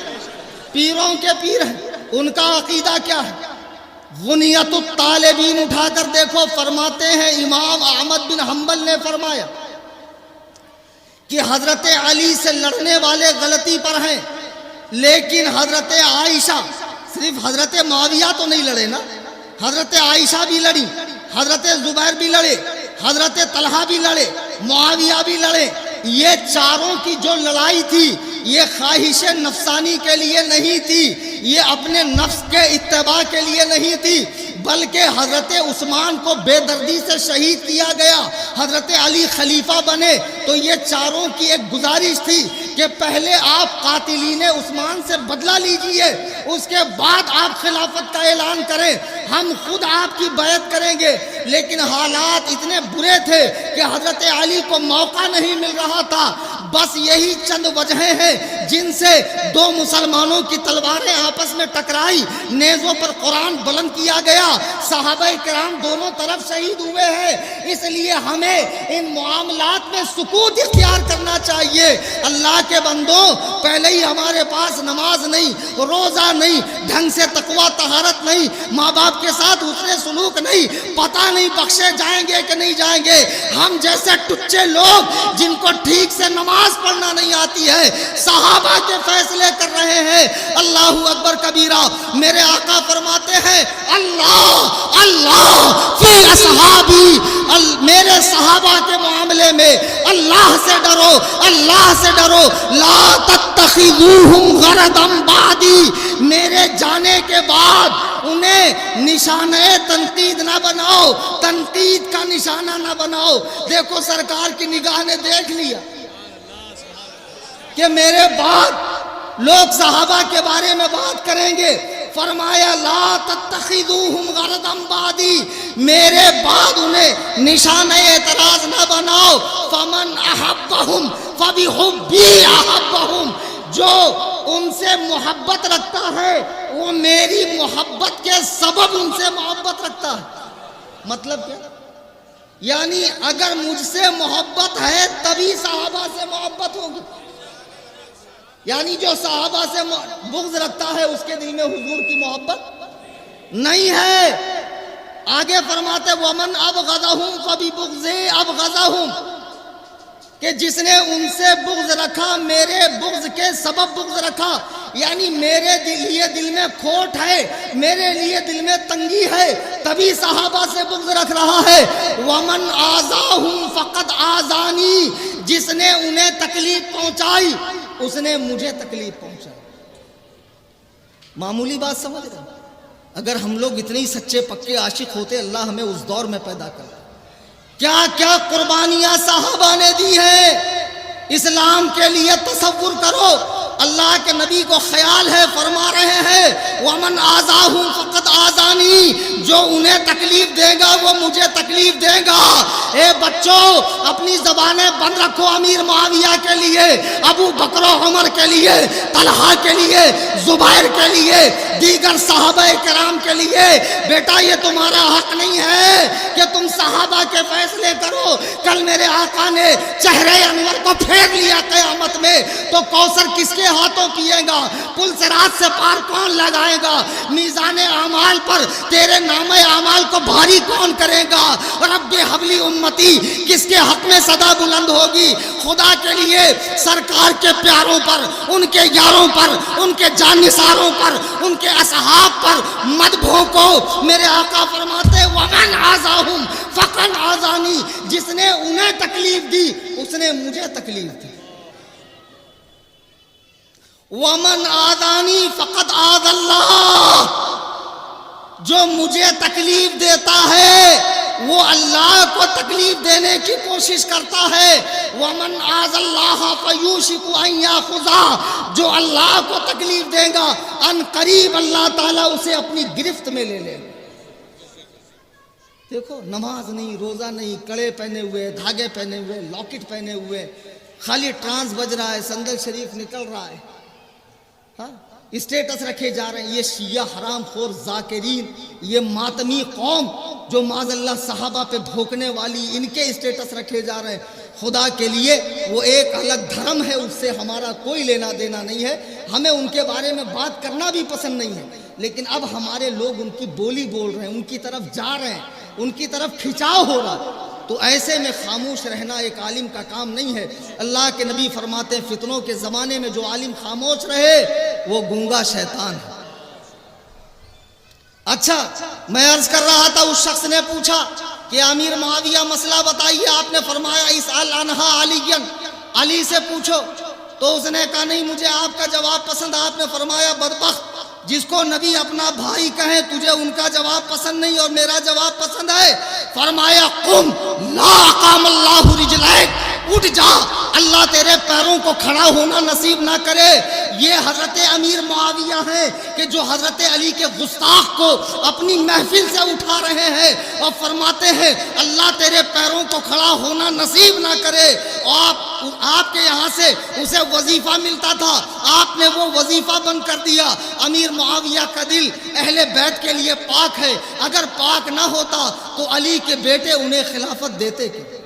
پیروں کے پیر ہیں۔ ان کا عقیدہ کیا ہے؟ غنیت الطالبین اٹھا کر دیکھو، فرماتے ہیں امام احمد بن حنبل نے فرمایا کہ حضرت علی سے لڑنے والے غلطی پر ہیں، لیکن حضرت عائشہ، صرف حضرت معاویہ تو نہیں لڑے نا، حضرت عائشہ بھی لڑی، حضرت زبیر بھی لڑے، حضرت طلحہ بھی لڑے، معاویہ بھی لڑے۔ یہ چاروں کی جو لڑائی تھی یہ خواہش نفسانی کے لیے نہیں تھی، یہ اپنے نفس کے اتباع کے لیے نہیں تھی، بلکہ حضرت عثمان کو بے دردی سے شہید کیا گیا، حضرت علی خلیفہ بنے تو یہ چاروں کی ایک گزارش تھی کہ پہلے آپ قاتلین عثمان سے بدلہ لیجئے، اس کے بعد آپ خلافت کا اعلان کریں، ہم خود آپ کی بیعت کریں گے۔ لیکن حالات اتنے برے تھے کہ حضرت علی کو موقع نہیں مل رہا تھا۔ بس یہی چند وجہیں ہیں جن سے دو مسلمانوں کی تلواریں آپس میں ٹکرائی، نیزوں پر قرآن بلند کیا گیا، صحابہ کرام دونوں طرف شہید ہوئے ہیں۔ اس لیے ہمیں ان معاملات میں سکوت اختیار کرنا چاہیے۔ اللہ کے بندوں، پہلے ہی ہمارے پاس نماز نہیں، روزہ نہیں، ڈھنگ سے تقوی طہارت نہیں، ماں باپ کے ساتھ حسن سلوک نہیں، پتہ نہیں بخشے جائیں گے کہ نہیں جائیں گے۔ ہم جیسے ٹچے لوگ جن کو ٹھیک سے نماز پڑھنا نہیں آتی ہے، صحابہ کے فیصلے کر رہے ہیں۔ اللہ اکبر کبیرہ۔ میرے آقا فرماتے ہیں اللہ اللہ فی اصحابی، میرے صحابہ کے معاملے میں اللہ سے ڈرو، اللہ سے ڈرو۔ لا تتخذوہم غرضا بعدی، میرے جانے کے بعد انہیں نشانہ تنقید نہ بناؤ، تنقید کا نشانہ نہ بناؤ۔ دیکھو سرکار کی نگاہ نے دیکھ لیا کہ میرے بعد لوگ صحابہ کے بارے میں بات کریں گے، فرمایا لا تتخذوہم غرضا بعدی، میرے بعد انہیں نشانہ اعتراض نہ بناؤ۔ فمن احبہم فبحبی احبہم، جو ان سے محبت رکھتا ہے وہ میری محبت کے سبب ان سے محبت رکھتا ہے۔ مطلب کیا؟ یعنی اگر مجھ سے محبت ہے تبھی صحابہ سے محبت ہوگی، یعنی جو صحابہ سے بغض رکھتا ہے اس کے دل میں حضور کی محبت نہیں ہے۔ آگے فرماتے وَمَنْ أَبْغَضَهُمْ فَبِبُغْضِهِ أَبْغَضَهُمْ، کہ جس نے ان سے بغض رکھا، میرے بغض کے سبب بغض رکھا، یعنی میرے لیے دل میں کھوٹ ہے، میرے لیے دل میں تنگی ہے، تبھی صحابہ سے بغض رکھ رہا ہے۔ وَمَنْ آذَاهُمْ فَقَدْ آذَانِي، جس نے انہیں تکلیف پہنچائی اس نے مجھے تکلیف پہنچائی۔ معمولی بات سمجھ رہے ہیں؟ اگر ہم لوگ اتنے ہی سچے پکے عاشق ہوتے، اللہ ہمیں اس دور میں پیدا کرتا۔ کیا کیا قربانیاں صحابہ نے دی ہیں اسلام کے لیے، تصور کرو۔ اللہ کے نبی کو خیال ہے، فرما رہے ہیں وَمَنْ آذَاهُمْ فَقَدْ آذَانِي، جو انہیں تکلیف دے گا وہ مجھے تکلیف دے گا۔ اے بچوں، اپنی زبانیں بند رکھو، امیر معاویہ کے لیے، ابو بکر و عمر کے لیے، طلحہ کے لیے، زبیر کے لیے، دیگر صحابہ کرام کے لیے۔ بیٹا یہ تمہارا حق نہیں ہے کہ تم صحابہ کے فیصلے کرو۔ کل میرے آقا نے چہرے انور کو پھیر لیا قیامت میں تو کوثر کس کے ہاتھوں پیے گا؟ پل صراط سے پار کون لگائے گا؟ میزان اعمال پر تیرے نام اعمال کو بھاری کون کرے گا؟ رب حبلی امتی کس کے حق میں صدا بلند ہوگی؟ خدا کے لیے سرکار کے پیاروں پر، ان کے یاروں پر، ان کے جانثاروں پر، ان کے اصحاب پر مت بھونکو۔ میرے آقا فرماتے وَمَنْ آذَاهُمْ فَقَدْ آذَانِي، جس نے انہیں تکلیف دی اس نے مجھے تکلیف دی۔ وَمَنْ آذَانِي فَقَدْ آذَى اللَّهُ، جو مجھے تکلیف دیتا ہے وہ اللہ کو تکلیف دینے کی کوشش کرتا ہے. وَمَنْ آذَ اللَّهَ فَيُوشِكُ أَنْ يَأْخُذَهُ، جو اللہ کو تکلیف دے گا ان قریب اللہ تعالیٰ اسے اپنی گرفت میں لے لے گا. دیکھو، نماز نہیں، روزہ نہیں، کڑے پہنے ہوئے، دھاگے پہنے ہوئے، لاکٹ پہنے ہوئے، خالی ٹرانس بج رہا ہے، سندل شریف نکل رہا ہے، ہاں اسٹیٹس رکھے جا رہے ہیں. یہ شیعہ حرام خور ذاکرین، یہ ماتمی قوم جو معاذ اللہ صحابہ پہ بھوکنے والی، ان کے اسٹیٹس رکھے جا رہے ہیں. خدا کے لیے وہ ایک الگ دھرم ہے، اس سے ہمارا کوئی لینا دینا نہیں ہے، ہمیں ان کے بارے میں بات کرنا بھی پسند نہیں ہے. لیکن اب ہمارے لوگ ان کی بولی بول رہے ہیں، ان کی طرف جا رہے ہیں، ان کی طرف کھنچاؤ ہو رہا ہے، تو ایسے میں خاموش رہنا ایک عالم کا کام نہیں ہے. اللہ کے نبی فرماتے ہیں فتنوں کے زمانے میں جو عالم خاموش رہے وہ گونگا شیطان ہے. اچھا، میں عرض کر رہا تھا، اس شخص نے پوچھا کہ امیر معاویہ مسئلہ بتائیے. آپ نے فرمایا اسأل عنہا علی، علی سے پوچھو. تو اس نے کہا نہیں، مجھے آپ کا جواب پسند. آپ نے فرمایا بدبخت، جس کو نبی اپنا بھائی کہیں تجھے ان کا جواب پسند نہیں اور میرا جواب پسند ہے. فرمایا قم لا اقام اللہ رجلیک، اٹھ جا، اللہ تیرے پیروں کو کھڑا ہونا نصیب نہ کرے. یہ حضرت امیر معاویہ ہیں کہ جو حضرت علی کے گستاخ کو اپنی محفل سے اٹھا رہے ہیں اور فرماتے ہیں اللہ تیرے پیروں کو کھڑا ہونا نصیب نہ کرے. آپ کے یہاں سے اسے وظیفہ ملتا تھا، آپ نے وہ وظیفہ بند کر دیا. امیر معاویہ کا دل اہل بیت کے لیے پاک ہے، اگر پاک نہ ہوتا تو علی کے بیٹے انہیں خلافت دیتے کیوں؟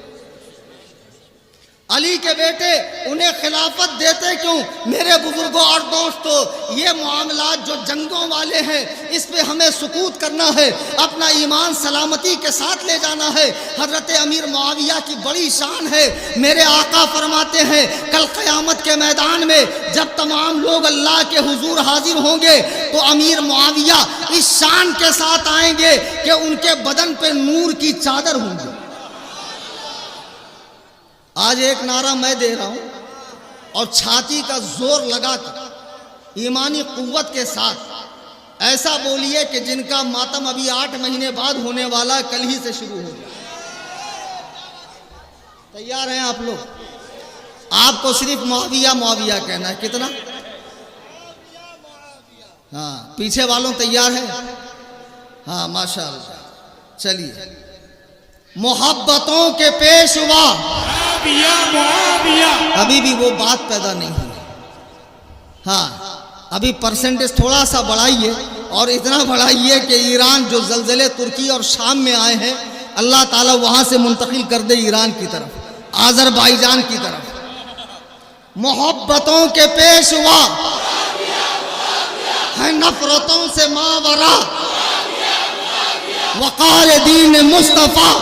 علی کے بیٹے انہیں خلافت دیتے کیوں؟ میرے بزرگوں اور دوستوں، یہ معاملات جو جنگوں والے ہیں اس پہ ہمیں سکوت کرنا ہے، اپنا ایمان سلامتی کے ساتھ لے جانا ہے. حضرت امیر معاویہ کی بڑی شان ہے. میرے آقا فرماتے ہیں کل قیامت کے میدان میں جب تمام لوگ اللہ کے حضور حاضر ہوں گے تو امیر معاویہ اس شان کے ساتھ آئیں گے کہ ان کے بدن پہ نور کی چادر ہوں گی. آج ایک نعرہ میں دے رہا ہوں اور چھاتی کا زور لگا کر ایمانی قوت کے ساتھ ایسا بولیے کہ جن کا ماتم ابھی 8 مہینے بعد ہونے والا کل ہی سے شروع ہو جائے. تیار ہیں آپ لوگ؟ آپ کو صرف معاویہ معاویہ کہنا ہے. کتنا؟ ہاں، پیچھے والوں تیار ہیں؟ ہاں ماشاءاللہ. چلیے، محبتوں کے پیشوا ابھی بھی وہ بات پیدا نہیں ہوئی. ہاں، ابھی پرسنٹیج تھوڑا سا بڑھائیے اور اتنا بڑھائیے کہ ایران جو زلزلے ترکی اور شام میں آئے ہیں اللہ تعالیٰ وہاں سے منتقل کر دے ایران کی طرف، آذربائیجان کی طرف. محبتوں کے پیشوا ہے نفرتوں سے ماورا، وقار دین مصطفیٰ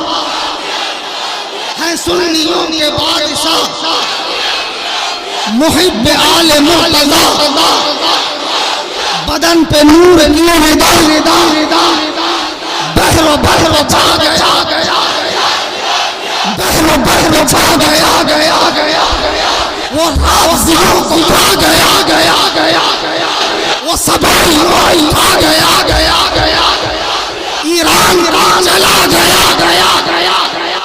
ہے سنیوں کے بادشاہ، محب آل مرتضیٰ بدن پہ نور بحر و بحر چھا گیا، بحر و بحر چھا گیا، وہ رافضیوں کو کھا گیا، وہ سبائیوں کو کھا گیا، ایران چلا گیا،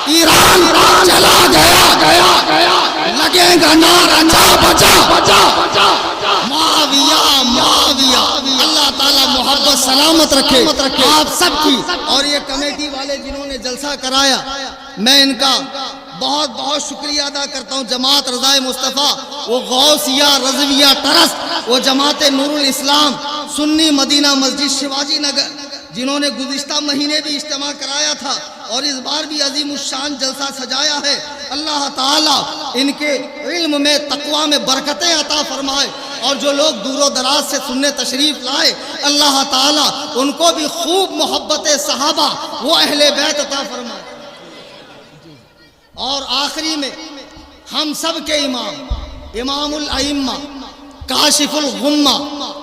ایران چلا گیا، لگے گا نعرہ بچا معاویہ معاویہ. اللہ تعالیٰ محبت سلامت رکھے آپ سب کی. اور یہ کمیٹی والے جنہوں نے جلسہ کرایا میں ان کا بہت بہت شکریہ ادا کرتا ہوں. جماعت رضائے مصطفیٰ، وہ غوثیہ رضویہ ٹرسٹ، وہ جماعت نور الاسلام، سنی مدینہ مسجد شیواجی نگر، جنہوں نے گزشتہ مہینے بھی اجتماع کرایا تھا اور اس بار بھی عظیم الشان جلسہ سجایا ہے. اللہ تعالیٰ ان کے علم میں تقوی میں برکتیں عطا فرمائے، اور جو لوگ دور و دراز سے سننے تشریف لائے اللہ تعالیٰ ان کو بھی خوب محبت صحابہ وہ اہل بیت عطا فرمائے. اور آخری میں ہم سب کے امام، امام الائمہ، کاشف الغمہ،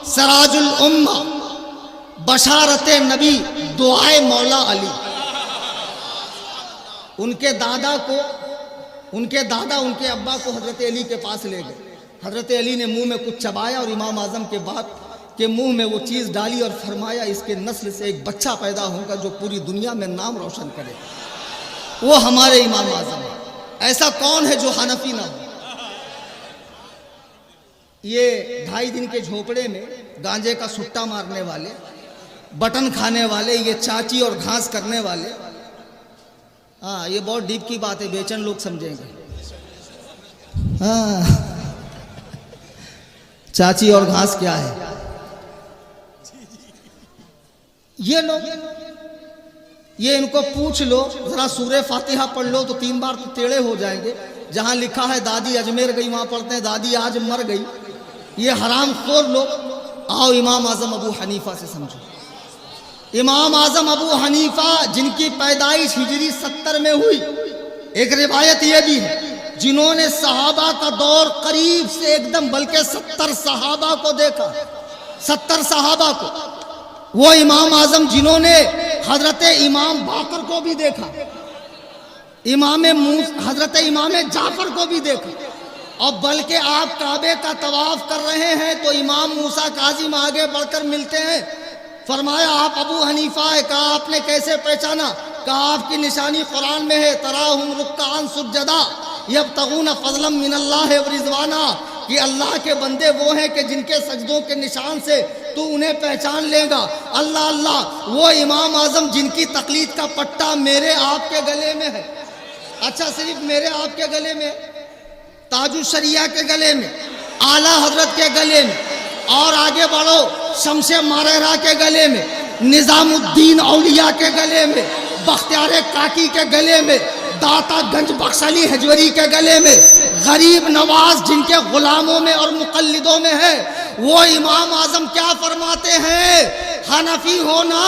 سراج الامہ، بشارت نبی، دعائے مولا علی، ان کے دادا ان کے ابا کو حضرت علی کے پاس لے گئے. حضرت علی نے منہ میں کچھ چبایا اور امام اعظم کے بعد کے منہ میں وہ چیز ڈالی اور فرمایا اس کے نسل سے ایک بچہ پیدا ہوگا جو پوری دنیا میں نام روشن کرے. وہ ہمارے امام اعظم ہیں. ایسا کون ہے جو حنفی نہ ہو؟ یہ 2.5 دن کے جھوپڑے میں گانجے کا سٹا مارنے والے، بٹن کھانے والے، یہ چاچی اور گھاس کرنے والے، ہاں یہ بہت ڈیپ کی بات ہے، بیچن لوگ سمجھیں گے. ہاں چاچی اور گھاس کیا ہے؟ یہ لوگ، یہ ان کو پوچھ لو ذرا سورہ فاتحہ پڑھ لو تو 3 بار تو ٹیڑھے ہو جائیں گے. جہاں لکھا ہے دادی اجمیر گئی وہاں پڑھتے ہیں دادی آج مر گئی. یہ حرام خور لوگ. آؤ امام اعظم ابو حنیفہ سے سمجھو. امام اعظم ابو حنیفہ جن کی پیدائش ہجری 70 میں ہوئی، ایک روایت یہ بھی ہے جنہوں نے صحابہ کا دور قریب سے ایک دم بلکہ 70 صحابہ کو دیکھا، 70 صحابہ کو. وہ امام اعظم جنہوں نے حضرت امام باقر کو بھی دیکھا، حضرت امام جعفر کو بھی دیکھا، اور بلکہ آپ کعبے کا طواف کر رہے ہیں تو امام موسیٰ کاظم آگے بڑھ کر ملتے ہیں. فرمایا آپ ابو حنیفہ ہے؟ کہا آپ نے کیسے پہچانا؟ کہا آپ کی نشانی قرآن میں ہے، تراہم رکعاً سجدا یبتغون فضلا من اللہ ورضوانا، کہ اللہ کے بندے وہ ہیں کہ جن کے سجدوں کے نشان سے تو انہیں پہچان لے گا. اللہ اللہ، وہ امام اعظم جن کی تقلید کا پٹا میرے آپ کے گلے میں ہے. اچھا صرف میرے آپ کے گلے میں؟ تاج الشریعہ کے گلے میں، اعلیٰ حضرت کے گلے میں، اور آگے بڑھو شمس مارہرہ کے گلے میں، نظام الدین اولیاء کے گلے میں، بختیار کاکی کے گلے میں، داتا گنج بخش علی حجوری کے گلے میں، غریب نواز جن کے غلاموں میں اور مقلدوں میں ہے. وہ امام اعظم کیا فرماتے ہیں؟ حنفی ہونا،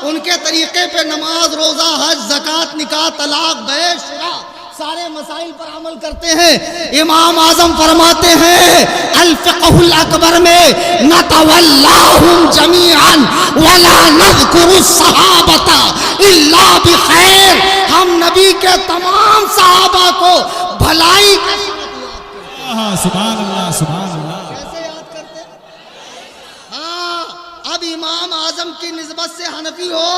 ان کے طریقے پہ نماز، روزہ، حج، زکوٰۃ، نکاح، طلاق، بیع، شرع، سارے مسائل پر عمل کرتے ہیں. امام اعظم فرماتے ہیں الفقہ الاکبر میں نتولاہم جمیعا ولا نذکر الصحابۃ الا بخیر، ہم نبی کے تمام صحابہ کو بھلائی کا سبحان اللہ سبحان اللہ. کیسے یاد کرتے ہیں؟ ہاں اب امام اعظم کی نسبت سے حنفی ہو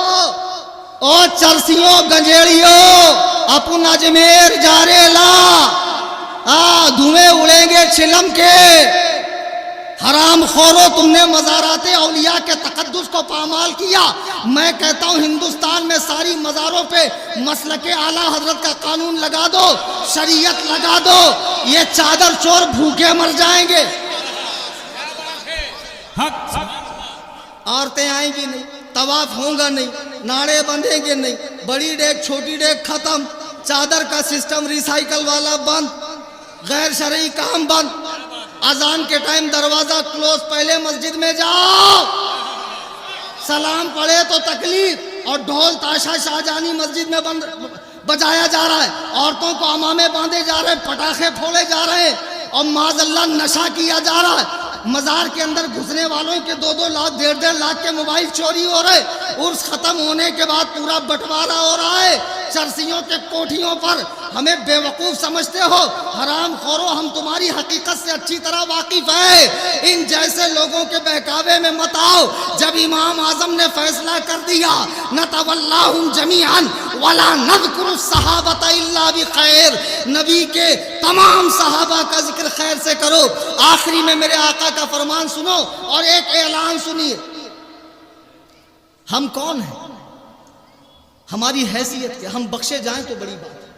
او چرسیوں گنجیڑیوں اپن اجمیر جارے لا، دھوئیں اڑیں گے چلم کے. حرام خورو، تم نے مزارات اولیاء کے تقدس کو پامال کیا. میں کہتا ہوں ہندوستان میں ساری مزاروں پہ مسلک اعلیٰ حضرت کا قانون لگا دو، شریعت لگا دو، یہ چادر چور بھوکے مر جائیں گے. حق عورتیں آئیں گی نہیں، طواف ہوں گا نہیں، ناڑے بندھیں گے نہیں، بڑی ڈیک چھوٹی ڈیک ختم، چادر کا سسٹم ریسائیکل والا بند، غیر شرعی کام بند. اذان کے ٹائم دروازہ کلوز، پہلے مسجد میں جاؤ، سلام پڑھے تو تکلیف، اور ڈھول تاشا شاہجہانی مسجد میں بجایا جا رہا ہے، عورتوں کو امامے باندھے جا رہے ہیں، پٹاخے پھوڑے جا رہے ہیں، اور معاذ اللہ نشہ کیا جا رہا ہے. مزار کے اندر گھسنے والوں کے 2-2 لاکھ 1.5 لاکھ کے موبائل چوری ہو رہے. عرس ختم ہونے کے بعد پورا بٹوارا ہو رہا ہے. چرسیوں کے کوٹھیوں پر ہمیں بے وقوف سمجھتے ہو. حرام خورو، ہم تمہاری حقیقت سے اچھی طرح واقف ہیں. ان جیسے لوگوں کے بہکاوے میں مت آؤ. جب امام اعظم نے فیصلہ کر دیا نتولاہم جمیعا ولا نذکر الصحابۃ الا بخیر، نبی کے تمام صحابہ کا ذکر خیر سے کرو. آخری میں میرے آقا کا فرمان سنو اور ایک اعلان سنیے. ہم کون ہیں؟ ہماری حیثیت کیا؟ ہم بخشے جائیں تو بڑی بات ہے.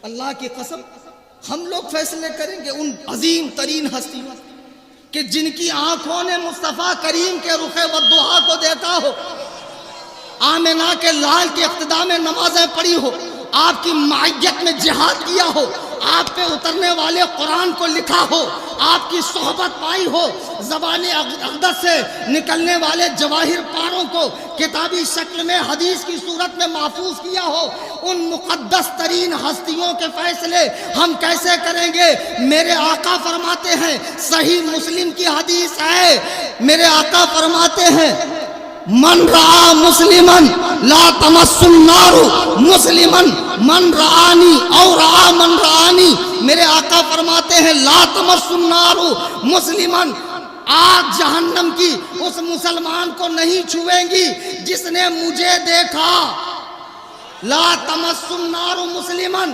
اللہ کی قسم ہم لوگ فیصلے کریں گے ان عظیم ترین ہستیوں کہ جن کی آنکھوں نے مصطفیٰ کریم کے رخ والضحیٰ کو دیکھا ہو، آمنہ کے لال کی اقتداء میں نمازیں پڑھی ہو، آپ کی معیت میں جہاد کیا ہو، آپ پہ اترنے والے قرآن کو لکھا ہو، آپ کی صحبت پائی ہو، زبان اقدس سے نکلنے والے جواہر پاروں کو کتابی شکل میں حدیث کی صورت میں محفوظ کیا ہو. ان مقدس ترین ہستیوں کے فیصلے ہم کیسے کریں گے؟ میرے آقا فرماتے ہیں، صحیح مسلم کی حدیث ہے، میرے آقا فرماتے ہیں من رعا مسلمن لا تمس النار مسلمن من رعانی او رعا من رعانی. میرے آقا فرماتے ہیں لا تمس النار مسلمن، آگ جہنم کی اس مسلمان کو نہیں چھوئیں گی جس نے مجھے دیکھا. لا تمس النار مسلمن،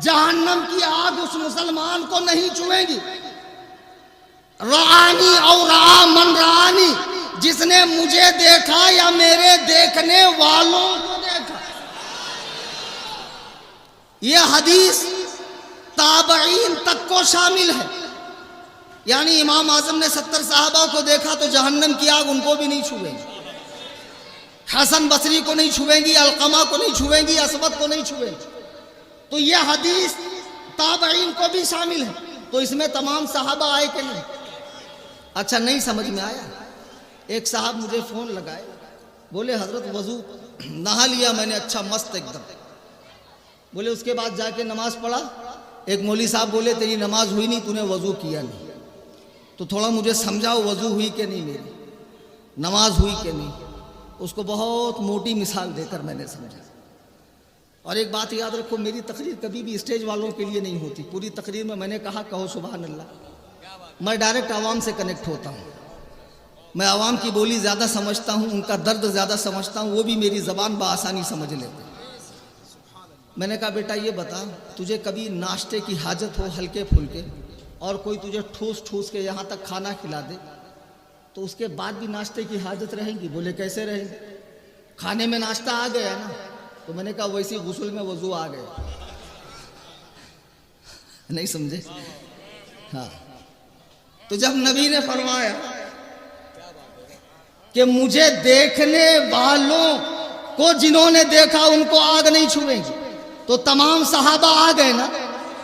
جہنم کی آگ اس مسلمان کو نہیں چھوئے گی. رعانی اور رعا من رعانی، جس نے مجھے دیکھا یا میرے دیکھنے والوں کو دیکھا. یہ حدیث تابعین تک کو شامل ہے. یعنی امام اعظم نے 70 صحابہ کو دیکھا تو جہنم کی آگ ان کو بھی نہیں چھوئے گی. حسن بصری کو نہیں چھوئے گی، علقمہ کو نہیں چھوئے گی، اسود کو نہیں چھوئے گی. تو یہ حدیث تابعین کو بھی شامل ہے. تو اس میں تمام صحابہ آئے کہ نہیں؟ اچھا نہیں سمجھ میں آیا. ایک صاحب مجھے فون لگائے، بولے حضرت وضو نہا لیا میں نے، اچھا مست ایک دم. بولے اس کے بعد جا کے نماز پڑھا. ایک مولوی صاحب بولے تیری نماز ہوئی نہیں، تو نے وضو کیا نہیں. تو تھوڑا مجھے سمجھاؤ وضو ہوئی کہ نہیں، میری نماز ہوئی کہ نہیں. اس کو بہت موٹی مثال دے کر میں نے سمجھا. اور ایک بات یاد رکھو، میری تقریر کبھی بھی اسٹیج والوں کے لیے نہیں ہوتی. پوری تقریر میں نے کہا کہو سبحان اللہ. میں ڈائریکٹ عوام سے کنیکٹ ہوتا ہوں. میں عوام کی بولی زیادہ سمجھتا ہوں، ان کا درد زیادہ سمجھتا ہوں، وہ بھی میری زبان بآسانی سمجھ لیتے ہیں. میں نے کہا بیٹا یہ بتا، تجھے کبھی ناشتے کی حاجت ہو ہلکے پھلکے، اور کوئی تجھے ٹھوس ٹھوس کے یہاں تک کھانا کھلا دے، تو اس کے بعد بھی ناشتے کی حاجت رہیں گی؟ بولے کیسے رہیں گی؟ کھانے میں ناشتہ آ گیا نا. تو میں نے کہا ویسی غسل میں وضو آ گیا. نہیں سمجھے؟ ہاں. تو جب نبی نے فرمایا کہ مجھے دیکھنے والوں کو جنہوں نے دیکھا ان کو آگ نہیں چھوئے گی، تو تمام صحابہ آ گئے نا.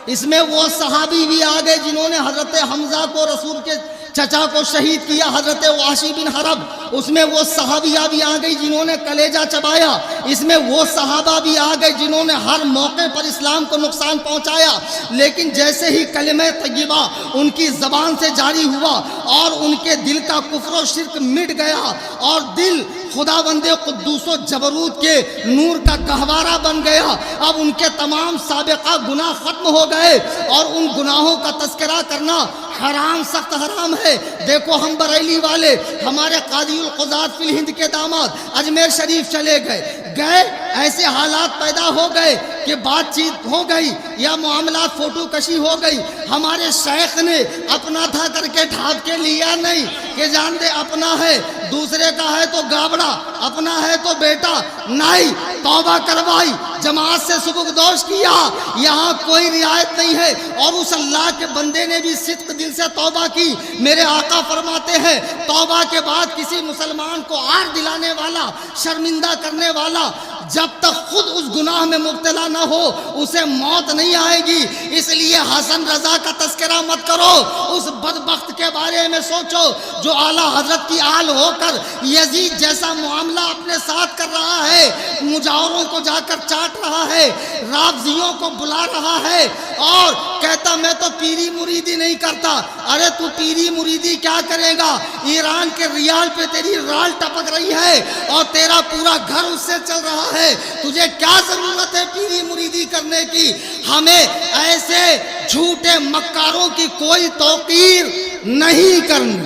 اس میں وہ صحابی بھی آ گئے جنہوں نے حضرت حمزہ کو رسول کے چچا کو شہید کیا، حضرت وحشی بن حرب. اس میں وہ صحابیہ بھی آ گئی جنہوں نے کلیجہ چبایا. اس میں وہ صحابہ بھی آ گئے جنہوں نے ہر موقع پر اسلام کو نقصان پہنچایا. لیکن جیسے ہی کلمہ طیبہ ان کی زبان سے جاری ہوا اور ان کے دل کا کفر و شرک مٹ گیا، اور دل خداوند قدوس و جبروت کے نور کا گہوارہ بن گیا. اب ان کے تمام سابقہ گناہ ختم ہو گئے، اور ان گناہوں کا تذکرہ کرنا حرام، سخت حرام ہے. دیکھو ہم بریلی والے، ہمارے قاضی القضات فی الہند کے داماد اجمیر شریف چلے گئے، ایسے حالات پیدا ہو گئے کہ بات چیت ہو گئی یا معاملات فوٹو کشی ہو گئی. ہمارے شیخ نے اپنا تھا کر کے ڈھانپ کے لیا نہیں کہ جان دے اپنا ہے، دوسرے کا ہے تو گابڑا، اپنا ہے تو بیٹا نہیں. توبہ کروائی، جماعت سے سبکدوش کیا، یہاں کوئی رعایت نہیں ہے. اور اس اللہ کے بندے نے بھی صدق دل سے توبہ کی. میرے آقا فرماتے ہیں توبہ کے بعد کسی مسلمان کو عار دلانے والا، شرمندہ کرنے والا، جب تک خود اس گناہ میں مبتلا نہ ہو اسے موت نہیں آئے گی. اس لیے حسن رضا کا تذکرہ مت کرو، اس بدبخت کے بارے میں سوچو جو اعلیٰ حضرت کی آل ہو کر یزید جیسا معاملہ اپنے ساتھ کر رہا ہے، مجاوروں کو جا کر چاٹ رہا ہے، رافضیوں کو بلا رہا ہے، اور کہتا میں تو پیری مریدی نہیں کرتا. ارے تو پیری مریدی کیا کرے گا؟ ایران کے ریال پہ تیری رال ٹپک رہی ہے اور تیرا پورا گھر اس سے چل رہا ہے. تجھے کیا ضرورت ہے پیری مریدی کرنے کی؟ ہمیں ایسے جھوٹے مکاروں کی کوئی توقیر نہیں کرنی.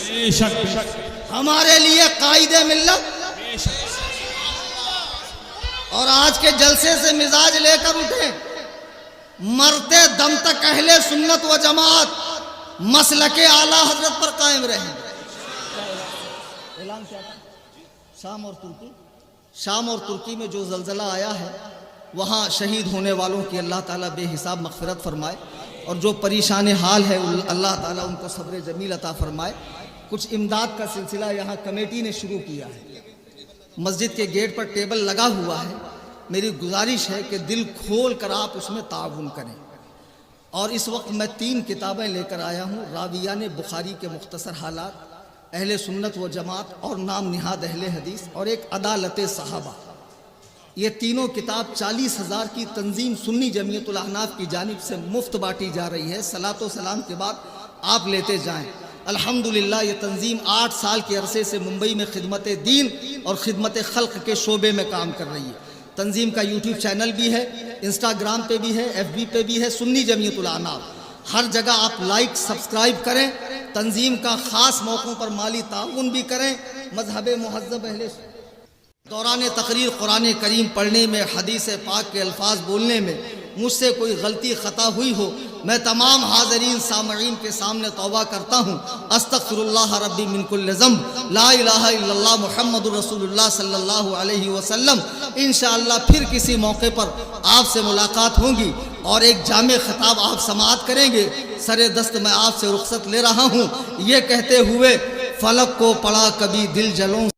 بے شک بے شک. ہمارے لیے قائد ملت اور آج کے جلسے سے مزاج لے کر اٹھیں، مرتے دم تک اہل سنت و جماعت مسلک اعلیٰ حضرت پر قائم رہیں. اعلان کیا تھا؟ شام اور ترکی میں جو زلزلہ آیا ہے وہاں شہید ہونے والوں کی اللہ تعالیٰ بے حساب مغفرت فرمائے، اور جو پریشان حال ہے اللہ تعالیٰ ان کو صبر جمیل عطا فرمائے. کچھ امداد کا سلسلہ یہاں کمیٹی نے شروع کیا ہے. مسجد کے گیٹ پر ٹیبل لگا ہوا ہے. میری گزارش ہے کہ دل کھول کر آپ اس میں تعاون کریں. اور اس وقت میں 3 کتابیں لے کر آیا ہوں: راویان بخاری کے مختصر حالات، اہل سنت و جماعت اور نام نہاد اہل حدیث، اور ایک عدالت صحابہ. یہ تینوں کتاب 40,000 کی تنظیم سنی جمعیت الاحناف کی جانب سے مفت بانٹی جا رہی ہے. صلاۃ و سلام کے بعد آپ لیتے جائیں. الحمدللہ یہ تنظیم 8 سال کے عرصے سے ممبئی میں خدمت دین اور خدمت خلق کے شعبے میں کام کر رہی ہے. تنظیم کا یوٹیوب چینل بھی ہے، انسٹاگرام پہ بھی ہے، FB پہ بھی ہے، سنی جمعیت الاحناف. ہر جگہ آپ لائک سبسکرائب کریں. تنظیم کا خاص موقعوں پر مالی تعاون بھی کریں. مذہب مہذب اہل دوران تقریر قرآن کریم پڑھنے میں، حدیث پاک کے الفاظ بولنے میں مجھ سے کوئی غلطی خطا ہوئی ہو، میں تمام حاضرین سامعین کے سامنے توبہ کرتا ہوں۔ استغفر اللہ ربی من کل ذنب، لا الہ الا اللہ محمد رسول اللہ صلی اللہ علیہ وسلم۔ انشاءاللہ پھر کسی موقع پر آپ سے ملاقات ہوگی اور ایک جامع خطاب آپ سماعت کریں گے۔ سر دست میں آپ سے رخصت لے رہا ہوں، یہ کہتے ہوئے فلک کو پڑا کبھی دل جلوں